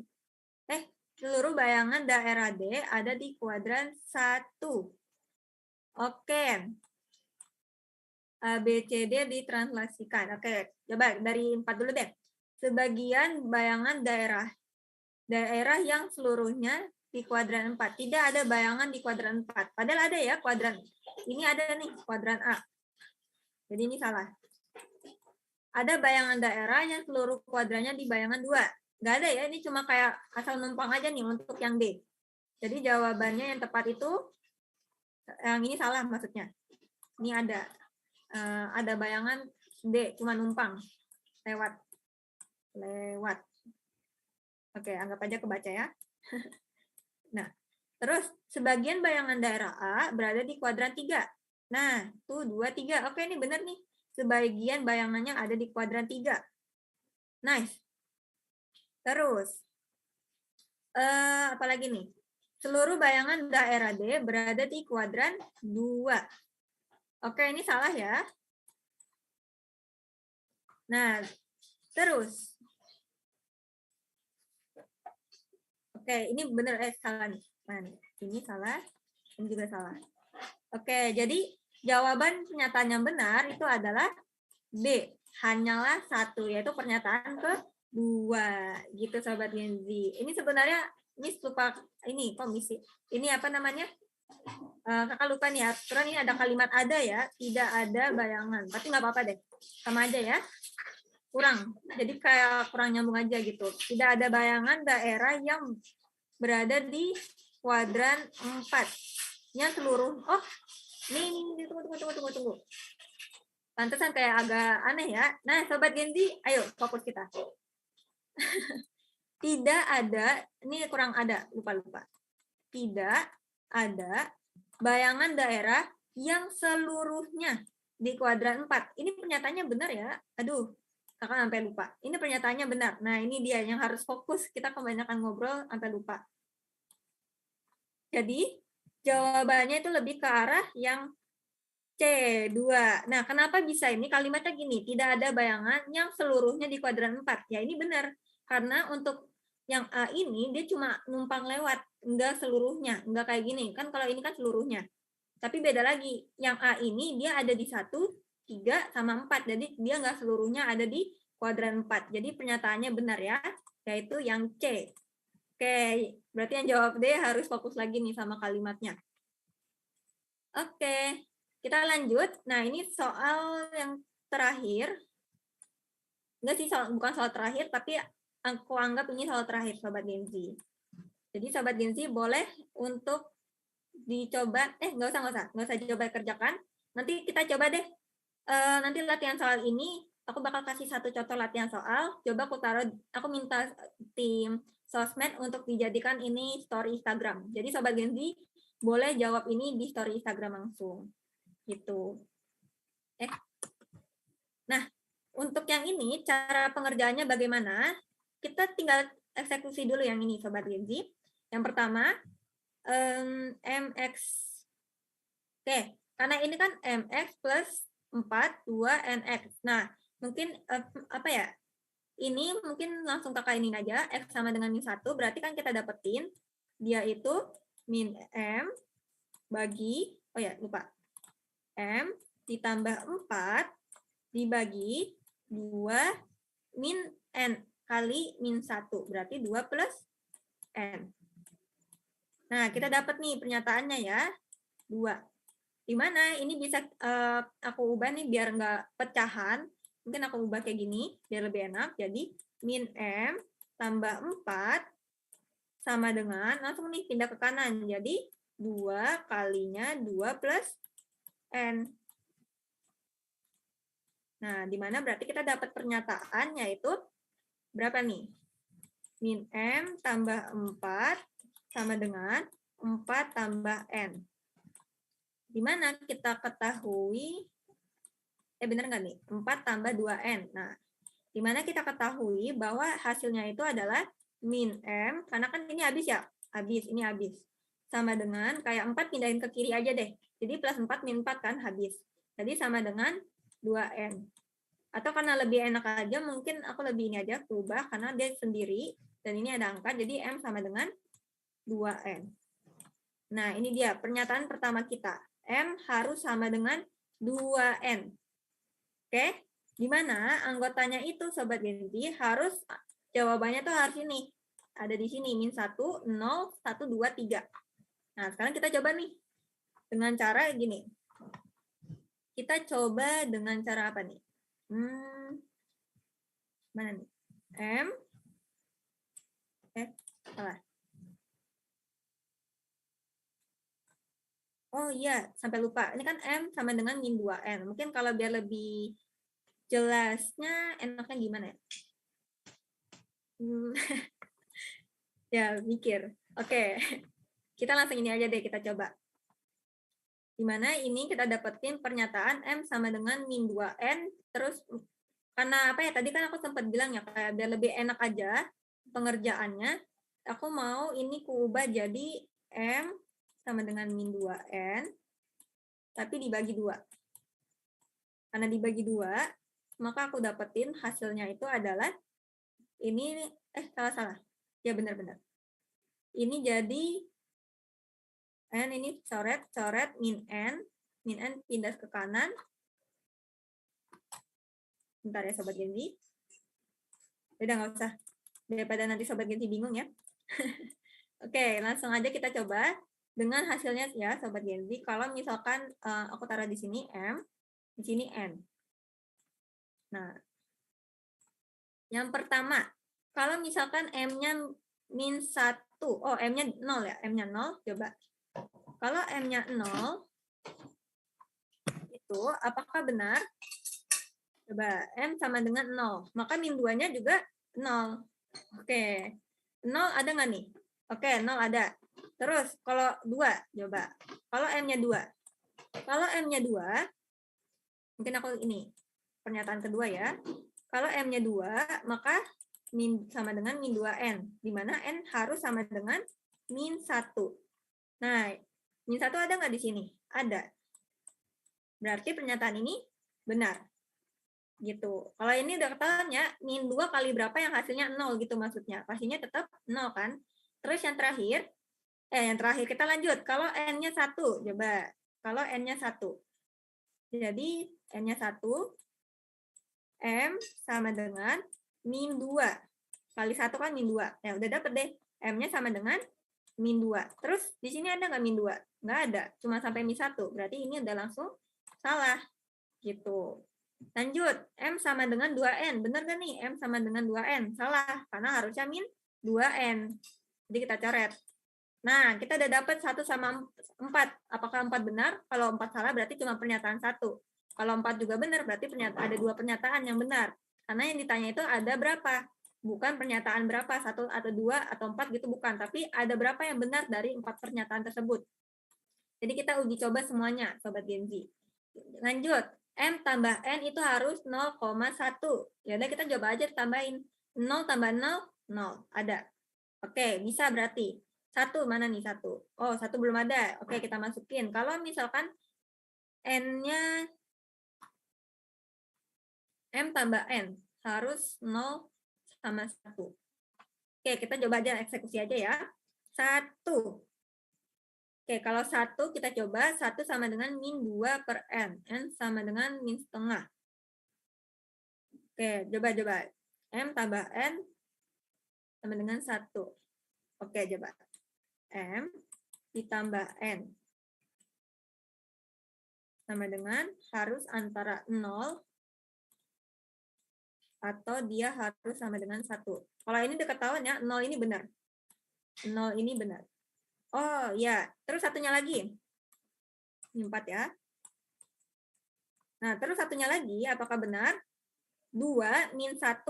seluruh bayangan daerah D ada di kuadran 1. Oke. A, B, C, D ditranslasikan. Oke, coba dari 4 dulu deh. Sebagian bayangan daerah yang seluruhnya di kuadran 4. Tidak ada bayangan di kuadran 4. Padahal ada ya kuadran. Ini ada nih, kuadran A. Jadi ini salah. Ada bayangan daerah yang seluruh kuadrannya di bayangan 2. Nggak ada ya, ini cuma kayak asal numpang aja nih untuk yang D. Jadi jawabannya yang tepat itu, yang ini salah maksudnya. Ini ada bayangan D, cuma numpang. Lewat. Oke, anggap aja kebaca ya. Nah, terus sebagian bayangan daerah A berada di kuadran 3. Nah, tuh 2, 3. Oke, ini benar nih. Sebagian bayangannya ada di kuadran 3. Nice. Terus, apalagi nih? Seluruh bayangan daerah D berada di kuadran 2. Oke, ini salah ya. Nah, terus. Oke, ini benar salah nih. Nah, ini salah, ini juga salah. Oke, jadi jawaban pernyataan yang benar itu adalah B. Hanyalah 1, yaitu pernyataan kedua. Gitu Sobat Genzi. Ini sebenarnya Miss lupa ini komisi. Ini apa namanya? Kakak lupa nih aturan, ini ada kalimat ada ya, tidak ada bayangan. Tapi nggak apa-apa deh, sama aja ya. Kurang, jadi kayak kurang nyambung aja gitu. Tidak ada bayangan daerah yang berada di kuadran 4. Yang seluruh, oh ini, tunggu. Pantesan kayak agak aneh ya. Nah, Sobat Genzi, ayo fokus kita. Tidak ada, ini kurang ada, lupa. Tidak ada bayangan daerah yang seluruhnya di kuadran 4. Ini pernyataannya benar ya? Aduh, kakak sampai lupa. Ini pernyataannya benar. Nah, ini dia yang harus fokus. Kita kebanyakan ngobrol sampai lupa. Jadi, jawabannya itu lebih ke arah yang C2. Nah, kenapa bisa ini? Kalimatnya gini, tidak ada bayangan yang seluruhnya di kuadran 4. Ya, ini benar. Karena untuk yang A ini, dia cuma numpang lewat. Enggak seluruhnya. Enggak kayak gini. Kan kalau ini kan seluruhnya. Tapi beda lagi. Yang A ini, dia ada di 1, 3, sama 4. Jadi, dia enggak seluruhnya ada di kuadran 4. Jadi, pernyataannya benar ya. Yaitu yang C. Oke, berarti yang jawab D harus fokus lagi nih sama kalimatnya. Oke. Kita lanjut. Nah, ini soal yang terakhir. Enggak sih, bukan soal terakhir, tapi aku anggap ini soal terakhir, Sobat Genzi. Jadi, Sobat Genzi boleh untuk dicoba, nggak usah coba kerjakan. Nanti kita coba deh, nanti latihan soal ini, aku bakal kasih satu contoh latihan soal. Coba aku minta tim sosmed untuk dijadikan ini story Instagram. Jadi, Sobat Genzi boleh jawab ini di story Instagram langsung. Gitu. Nah, untuk yang ini, cara pengerjaannya bagaimana? Kita tinggal eksekusi dulu yang ini, Sobat Genzi. Yang pertama, MX. Oke, karena ini kan MX plus 4, 2, NX. Nah, mungkin, apa ya, ini mungkin langsung kakak ini aja, X sama dengan min 1, berarti kan kita dapetin, dia itu min M bagi, oh ya, lupa. M ditambah 4 dibagi 2 min N kali min 1. Berarti 2 plus N. Nah, kita dapat nih pernyataannya ya. 2. Di mana ini bisa aku ubah nih biar nggak pecahan. Mungkin aku ubah kayak gini biar lebih enak. Jadi min M tambah 4 sama dengan, langsung nih pindah ke kanan. Jadi 2 kalinya 2 plus N. Nah, di mana berarti kita dapat pernyataan yaitu berapa nih? Min M tambah 4 sama dengan 4 tambah N. Di mana kita ketahui, benar nggak nih? 4 tambah 2N. Nah, di mana kita ketahui bahwa hasilnya itu adalah min M, karena kan ini habis ya? Habis, ini habis. Sama dengan, kayak 4 pindahin ke kiri aja deh. Jadi plus 4 min 4 kan habis. Jadi sama dengan 2N. Atau karena lebih enak aja, mungkin aku lebih ini aja, ubah karena dia sendiri, dan ini ada angka, jadi M sama dengan 2N. Nah, ini dia pernyataan pertama kita. M harus sama dengan 2N. Oke, di mana anggotanya itu, Sobat Genzi, harus jawabannya tuh harus ini. Ada di sini, min 1, 0, 1, 2, 3. Nah, sekarang kita coba nih. Dengan cara gini. Kita coba dengan cara apa nih? Mana nih? M. Salah. Oh iya, sampai lupa. Ini kan M sama dengan min 2N. Mungkin kalau biar lebih jelasnya, enaknya gimana ya? Ya, mikir. Oke. Kita langsung ini aja deh, kita coba. Dimana ini kita dapetin pernyataan M sama dengan min 2N, terus karena apa ya, tadi kan aku sempat bilang ya, kayak biar lebih enak aja pengerjaannya, aku mau ini kuubah jadi M sama dengan min 2N, tapi dibagi 2. Karena dibagi 2, maka aku dapetin hasilnya itu adalah, ini, salah. Ya benar-benar. Ini jadi, N ini coret, min N pindah ke kanan. Bentar ya Sobat Genzi. Udah nggak usah, daripada nanti Sobat Genzi bingung ya. Oke, langsung aja kita coba. dengan hasilnya ya, Sobat Gen Z. Kalau misalkan aku taruh di sini M, di sini N. Nah, yang pertama, kalau misalkan M-nya min 1, oh M-nya 0 ya, M-nya 0, coba. Kalau M-nya 0, itu apakah benar? Coba, M sama dengan 0. Maka min 2-nya juga 0. Oke. 0 ada nggak nih? Oke, 0 ada. Terus, kalau 2, coba. Kalau M-nya 2. Kalau M-nya 2, mungkin aku ini, pernyataan kedua ya. Kalau M-nya 2, maka min sama dengan min 2N. Di mana N harus sama dengan min 1. Nah, min 1 ada nggak di sini? Ada. Berarti pernyataan ini benar. Gitu. Kalau ini udah ketahuan ya, min 2 kali berapa yang hasilnya 0 gitu maksudnya. Pastinya tetap 0 kan. Terus yang terakhir kita lanjut. Kalau N-nya 1, coba. Kalau N-nya 1. Jadi N-nya 1, M sama dengan min 2. Kali 1 kan min 2. Ya udah dapet deh. M-nya sama dengan min 2. Terus di sini ada nggak min 2? Nggak ada. Cuma sampai min 1. Berarti ini udah langsung salah. Gitu. Lanjut, M sama dengan 2N. Benar nggak nih? M sama dengan 2N. Salah, karena harusnya min 2N. Jadi kita coret. Nah, kita udah dapat 1 sama 4. Apakah 4 benar? Kalau 4 salah, berarti cuma pernyataan 1. Kalau 4 juga benar, berarti ada 2 pernyataan yang benar. Karena yang ditanya itu ada berapa? Bukan pernyataan berapa, 1 atau 2 atau 4 gitu, bukan. Tapi ada berapa yang benar dari 4 pernyataan tersebut. Jadi kita uji coba semuanya, Sobat Gen Z. Lanjut. M tambah N itu harus 0,1. Ya udah kita coba aja tambahin. 0 tambah 0, 0. Ada. Oke, bisa berarti. 1 mana nih 1? Oh, 1 belum ada. Oke, kita masukin. Kalau misalkan N-nya M tambah N harus 0 sama 1. Oke, kita coba aja eksekusi aja ya. 1. Oke, kalau 1 kita coba, 1 sama dengan min 2 per N. N sama dengan min setengah. Oke, coba. M tambah N sama dengan 1. Oke, coba. M ditambah N sama dengan harus antara 0 atau dia harus sama dengan 1. Kalau ini udah ketahuan ya, 0 ini benar. 0 ini benar. Oh, ya. Terus satunya lagi. Ini 4 ya. Nah, terus satunya lagi, apakah benar? 2 min 1.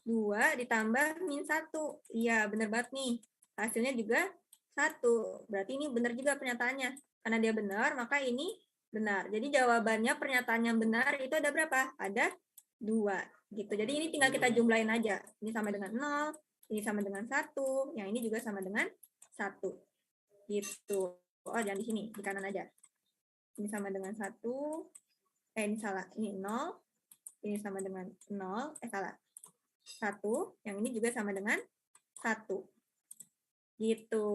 2 ditambah min 1. Iya, benar banget nih. Hasilnya juga 1. Berarti ini benar juga pernyataannya. Karena dia benar, maka ini benar. Jadi jawabannya pernyataan yang benar itu ada berapa? Ada 2. Gitu. Jadi ini tinggal kita jumlahin aja. Ini sama dengan 0, ini sama dengan 1, yang ini juga sama dengan 1. Gitu. Oh, jangan di sini, di kanan aja. Ini sama dengan 1. Ini salah. Ini 0. Ini sama dengan 0. Salah. 1. Yang ini juga sama dengan 1. Gitu.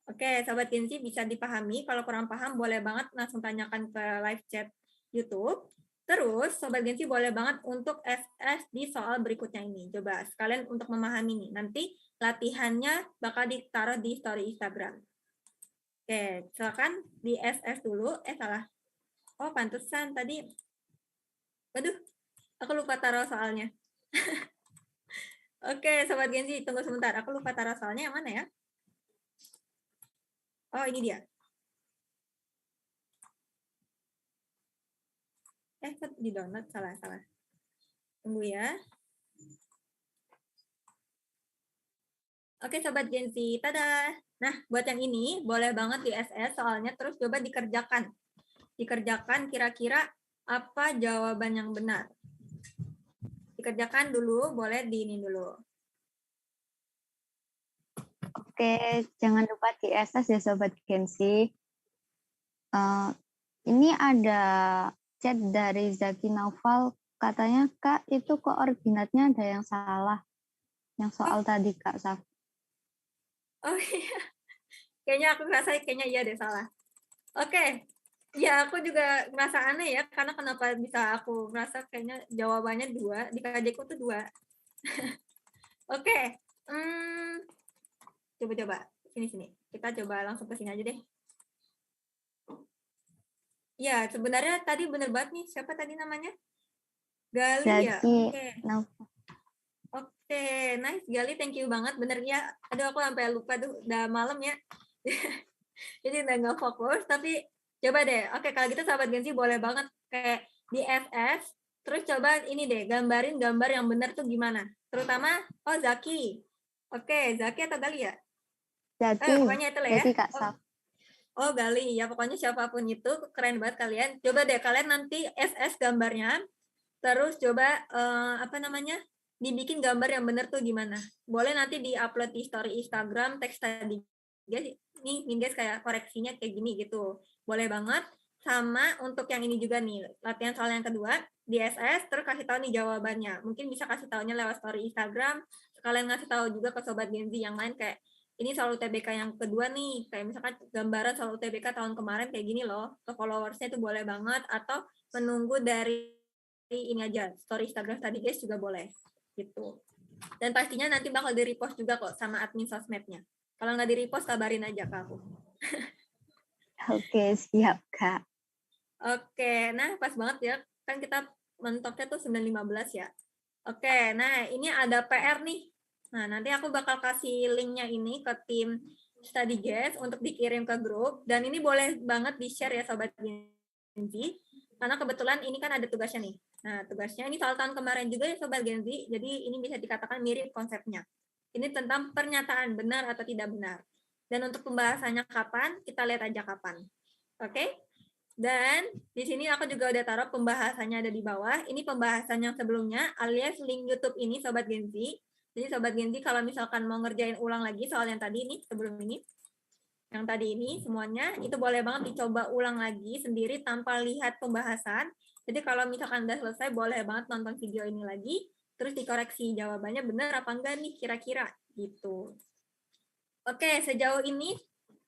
Oke, Sobat Gen Z bisa dipahami. Kalau kurang paham, boleh banget langsung tanyakan ke live chat YouTube. Terus, Sobat Gen Z boleh banget untuk SS di soal berikutnya ini. Coba sekalian untuk memahami nih. Nanti latihannya bakal ditaruh di story Instagram. Oke, silakan di SS dulu. Salah. Oh, pantesan tadi. Waduh, aku lupa taruh soalnya. Oke, Sobat Gen Z, tunggu sebentar. Aku lupa taruh soalnya yang mana ya? Oh, ini dia. Kok di download? Salah. Tunggu ya. Oke, Sobat Gen Z. Tada! Nah, buat yang ini, boleh banget di SS soalnya, terus coba dikerjakan. Dikerjakan kira-kira apa jawaban yang benar. Dikerjakan dulu, boleh di ini dulu. Oke, jangan lupa di SS ya Sobat Gen Z. Ini ada chat dari Zaki Naufal, katanya Kak itu koordinatnya ada yang salah. Yang soal tadi Kak Saf. Oh iya, kayaknya aku ngerasa kayaknya iya deh salah. Oke, ya aku juga ngerasa aneh ya, karena kenapa bisa aku ngerasa kayaknya jawabannya 2, di KJ tuh 2. Oke, coba. Sini. Kita coba langsung ke sini aja deh. Ya, sebenarnya tadi bener banget nih. Siapa tadi namanya? Gali ya? Zaki. Oke, nice Gali, thank you banget. Bener ya. Aduh, aku sampai lupa tuh. Udah malam ya. Jadi udah nggak fokus. Tapi coba deh. Oke, kalau gitu sahabat Gensi boleh banget kayak di SS. Terus coba ini deh, gambarin gambar yang bener tuh gimana. Terutama, oh Zaki. Oke, Zaki atau Gali ya? Zaki. Pokoknya itu lah ya. Zaki Kak Saf. Oh Gali, ya pokoknya siapapun itu keren banget kalian. Coba deh kalian nanti SS gambarnya, terus coba apa namanya dibikin gambar yang bener tuh gimana. Boleh nanti diupload di story Instagram teks tadi. Nih guys kayak koreksinya kayak gini gitu. Boleh banget. Sama untuk yang ini juga nih latihan soal yang kedua di SS terus kasih tahu nih jawabannya. Mungkin bisa kasih tahunya lewat story Instagram. Sekalian ngasih tahu juga ke sobat Genzi yang lain kayak ini soal UTBK yang kedua nih, kayak misalkan gambaran soal UTBK tahun kemarin kayak gini loh, ke followersnya itu boleh banget, atau menunggu dari ini aja, story Instagram tadi guys juga boleh, gitu. Dan pastinya nanti bakal di-repost juga kok sama admin sosmednya. Kalau nggak di-repost, kabarin aja ke aku. Oke, siap Kak. Oke, nah pas banget ya, kan kita mentoknya tuh 9.15 ya. Oke, nah ini ada PR nih. Nah, nanti aku bakal kasih linknya ini ke tim study guest untuk dikirim ke grup. Dan ini boleh banget di-share ya Sobat Genzi. Karena kebetulan ini kan ada tugasnya nih. Nah, tugasnya ini soal tahun kemarin juga ya Sobat Genzi. Jadi ini bisa dikatakan mirip konsepnya. Ini tentang pernyataan benar atau tidak benar. Dan untuk pembahasannya kapan, kita lihat aja kapan. Oke? Dan di sini aku juga udah taruh pembahasannya ada di bawah. Ini pembahasan yang sebelumnya alias link YouTube ini Sobat Genzi. Jadi Sobat Genzi kalau misalkan mau ngerjain ulang lagi soal yang tadi ini, sebelum ini, yang tadi ini semuanya, itu boleh banget dicoba ulang lagi sendiri tanpa lihat pembahasan. Jadi kalau misalkan udah selesai, boleh banget nonton video ini lagi, terus dikoreksi jawabannya benar apa enggak nih kira-kira gitu. Oke, sejauh ini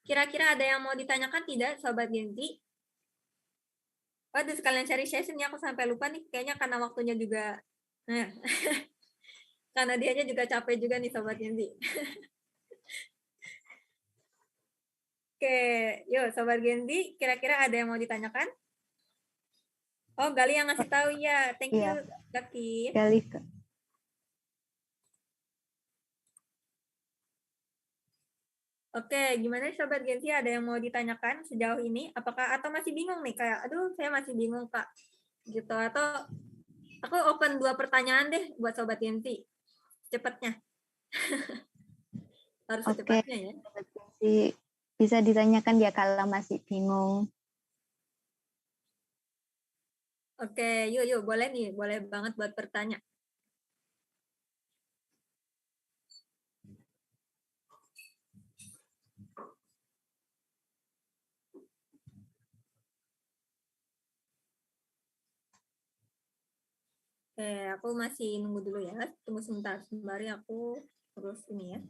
kira-kira ada yang mau ditanyakan tidak Sobat Genzi? Waduh, sekalian cari session ya, aku sampai lupa nih. Kayaknya karena waktunya juga, nah, karena dianya juga capek juga nih Sobat Genzi. Oke, yuk Sobat Genzi, kira-kira ada yang mau ditanyakan? Oh, Gali yang ngasih tahu ya. Thank you, Zaki. Gali Kak. Oke, gimana Sobat Genzi? Ada yang mau ditanyakan sejauh ini? Apakah atau masih bingung nih? Kayak, aduh, saya masih bingung Kak. Gitu atau aku open 2 pertanyaan deh buat Sobat Genzi. Cepatnya. Harus secepatnya ya. Bisa ditanyakan ya kalau masih bingung. Oke, yuk boleh nih, boleh banget buat bertanya. Oke, aku masih nunggu dulu ya. Tunggu sebentar, sembari aku terus ini ya.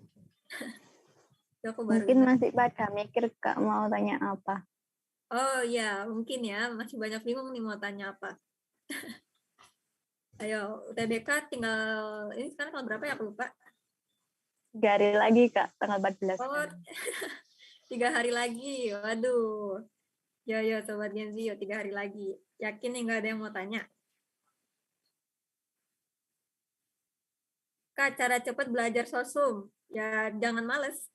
Aku baru Mungkin ingat. masih pada mikir Kak mau tanya apa. Oh ya, mungkin ya. Masih banyak bingung nih mau tanya apa. Ayo, UTBK tinggal, ini sekarang tanggal berapa ya? Aku lupa. 3 hari lagi Kak, tanggal 14. Oh, 3 hari lagi. Waduh. Yo, Sobat Genzi, 3 hari lagi. Yakin nih nggak ada yang mau tanya? Kak, cara cepat belajar sosum. Ya, jangan males.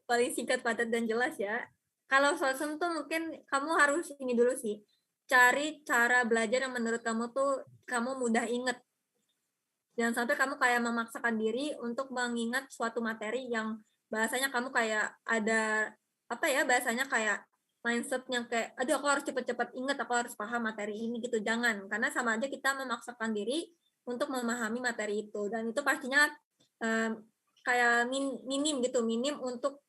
Paling singkat, padat, dan jelas ya. Kalau sosum tuh mungkin kamu harus ini dulu sih. Cari cara belajar yang menurut kamu tuh kamu mudah inget. Jangan sampai kamu kayak memaksakan diri untuk mengingat suatu materi yang bahasanya kamu kayak ada apa ya bahasanya kayak mindsetnya kayak aduh aku harus cepet-cepet inget aku harus paham materi ini gitu jangan karena sama aja kita memaksakan diri untuk memahami materi itu dan itu pastinya kayak minim gitu minim untuk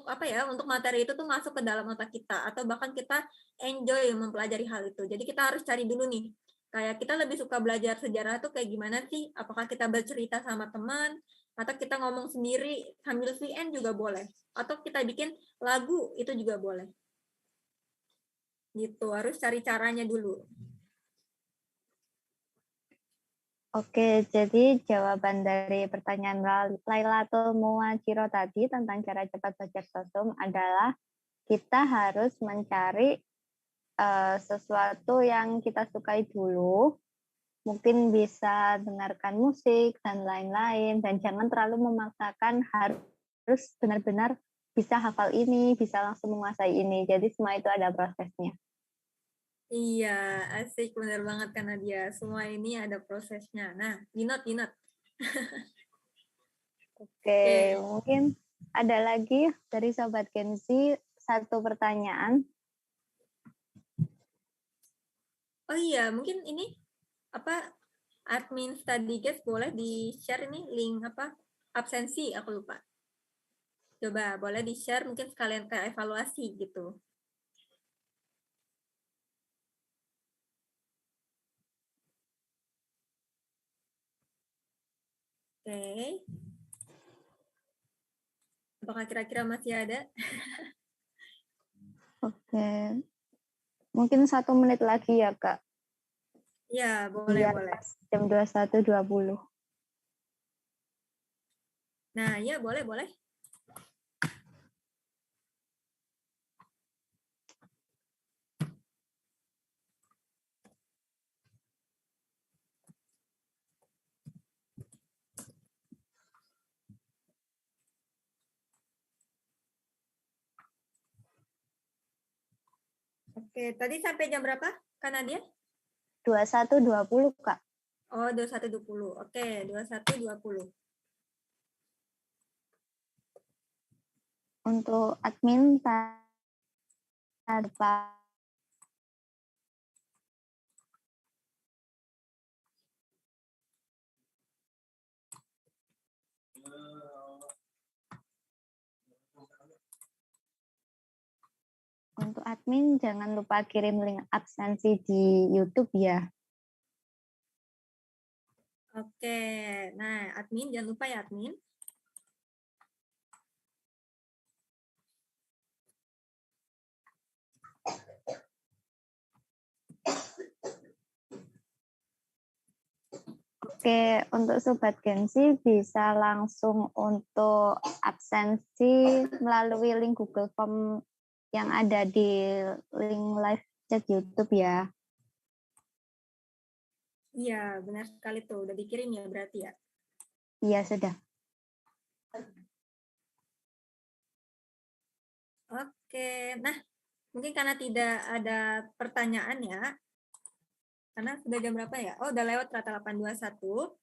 apa ya untuk materi itu tuh masuk ke dalam otak kita atau bahkan kita enjoy mempelajari hal itu jadi kita harus cari dulu nih kayak kita lebih suka belajar sejarah tuh kayak gimana sih apakah kita bercerita sama teman atau kita ngomong sendiri sambil VN juga boleh atau kita bikin lagu itu juga boleh gitu harus cari caranya dulu. Oke, jadi jawaban dari pertanyaan Lailatul Muwachiro tadi tentang cara cepat belajar sosum adalah kita harus mencari sesuatu yang kita sukai dulu, mungkin bisa dengarkan musik dan lain-lain, dan jangan terlalu memaksakan harus benar-benar bisa hafal ini, bisa langsung menguasai ini. Jadi semua itu ada prosesnya. Iya, asik, bener banget kan Nadia. Semua ini ada prosesnya. Nah, Dinot. Oke, Oke. mungkin ada lagi dari Sobat Genzi satu pertanyaan. Oh iya, mungkin ini apa admin study guest boleh di-share ini link apa absensi, aku lupa. Coba boleh di-share mungkin sekalian ke evaluasi gitu. Oke. Apakah kira-kira masih ada? Oke, mungkin 1 menit lagi ya Kak, Ya, boleh, biar boleh. pas jam 21.20. Nah, ya boleh, boleh. Oke, tadi sampai jam berapa, Kak Nadia? 21.20 Kak. Oh, 21.20. Oke, 21.20. Untuk admin tanpa untuk admin jangan lupa kirim link absensi di YouTube ya. Oke, nah admin jangan lupa ya admin. Oke, untuk Sobat Gensi bisa langsung untuk absensi melalui link Google Form yang ada di link live chat YouTube ya. Iya, benar sekali tuh. Udah dikirim ya berarti ya. Iya, sudah. Oke, nah mungkin karena tidak ada pertanyaan ya, karena sudah jam berapa ya? Oh, udah lewat rata 8.21.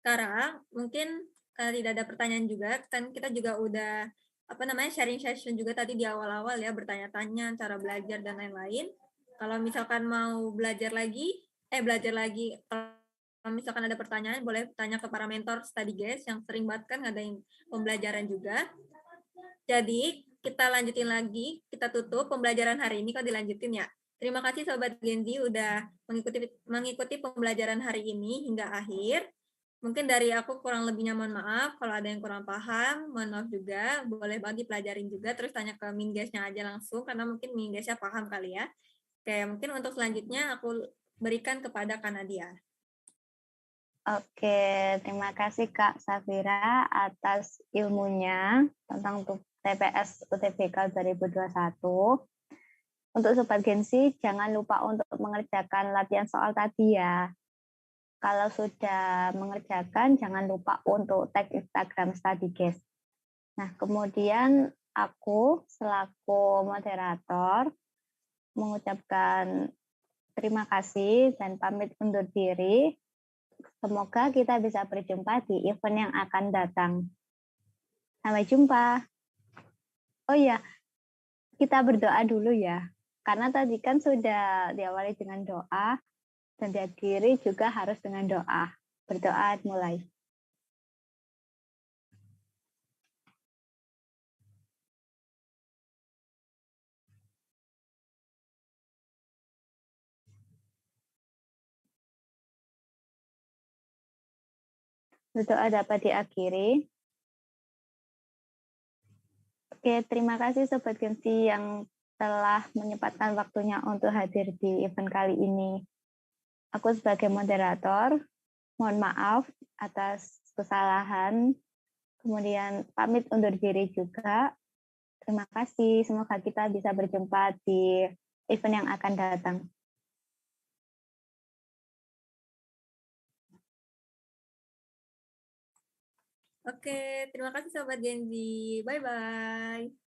Sekarang mungkin karena tidak ada pertanyaan juga, kan kita juga udah apa namanya sharing session juga tadi di awal-awal ya, bertanya-tanya cara belajar dan lain-lain. Kalau misalkan mau belajar lagi, kalau misalkan ada pertanyaan boleh tanya ke para mentor study guys yang sering banget kan ngadain pembelajaran juga. Jadi kita lanjutin lagi, kita tutup pembelajaran hari ini. Kok dilanjutin ya? Terima kasih Sobat Genzi udah mengikuti pembelajaran hari ini hingga akhir. Mungkin dari aku kurang lebihnya mohon maaf. Kalau ada yang kurang paham, mohon maaf juga. Boleh bagi pelajarin juga, terus tanya ke Mingesnya aja langsung, karena mungkin Mingesnya paham kali ya. Oke, mungkin untuk selanjutnya aku berikan kepada Kanadia. Oke, terima kasih Kak Safira atas ilmunya tentang TPS UTBK 2021. Untuk Sobat Gensi, jangan lupa untuk mengerjakan latihan soal tadi ya. Kalau sudah mengerjakan, jangan lupa untuk tag Instagram StudyGuest. Nah, kemudian aku selaku moderator mengucapkan terima kasih dan pamit undur diri. Semoga kita bisa berjumpa di event yang akan datang. Sampai jumpa. Oh iya, kita berdoa dulu ya. Karena tadi kan sudah diawali dengan doa, dan diakhiri juga harus dengan doa. Berdoa mulai. Berdoa dapat diakhiri. Oke, terima kasih Sobat Gensi yang telah menyempatkan waktunya untuk hadir di event kali ini. Aku sebagai moderator Mohon maaf atas kesalahan. Kemudian pamit undur diri juga. Terima kasih. Semoga kita bisa berjumpa di event yang akan datang. Oke, terima kasih Sobat Gen Z. Bye-bye.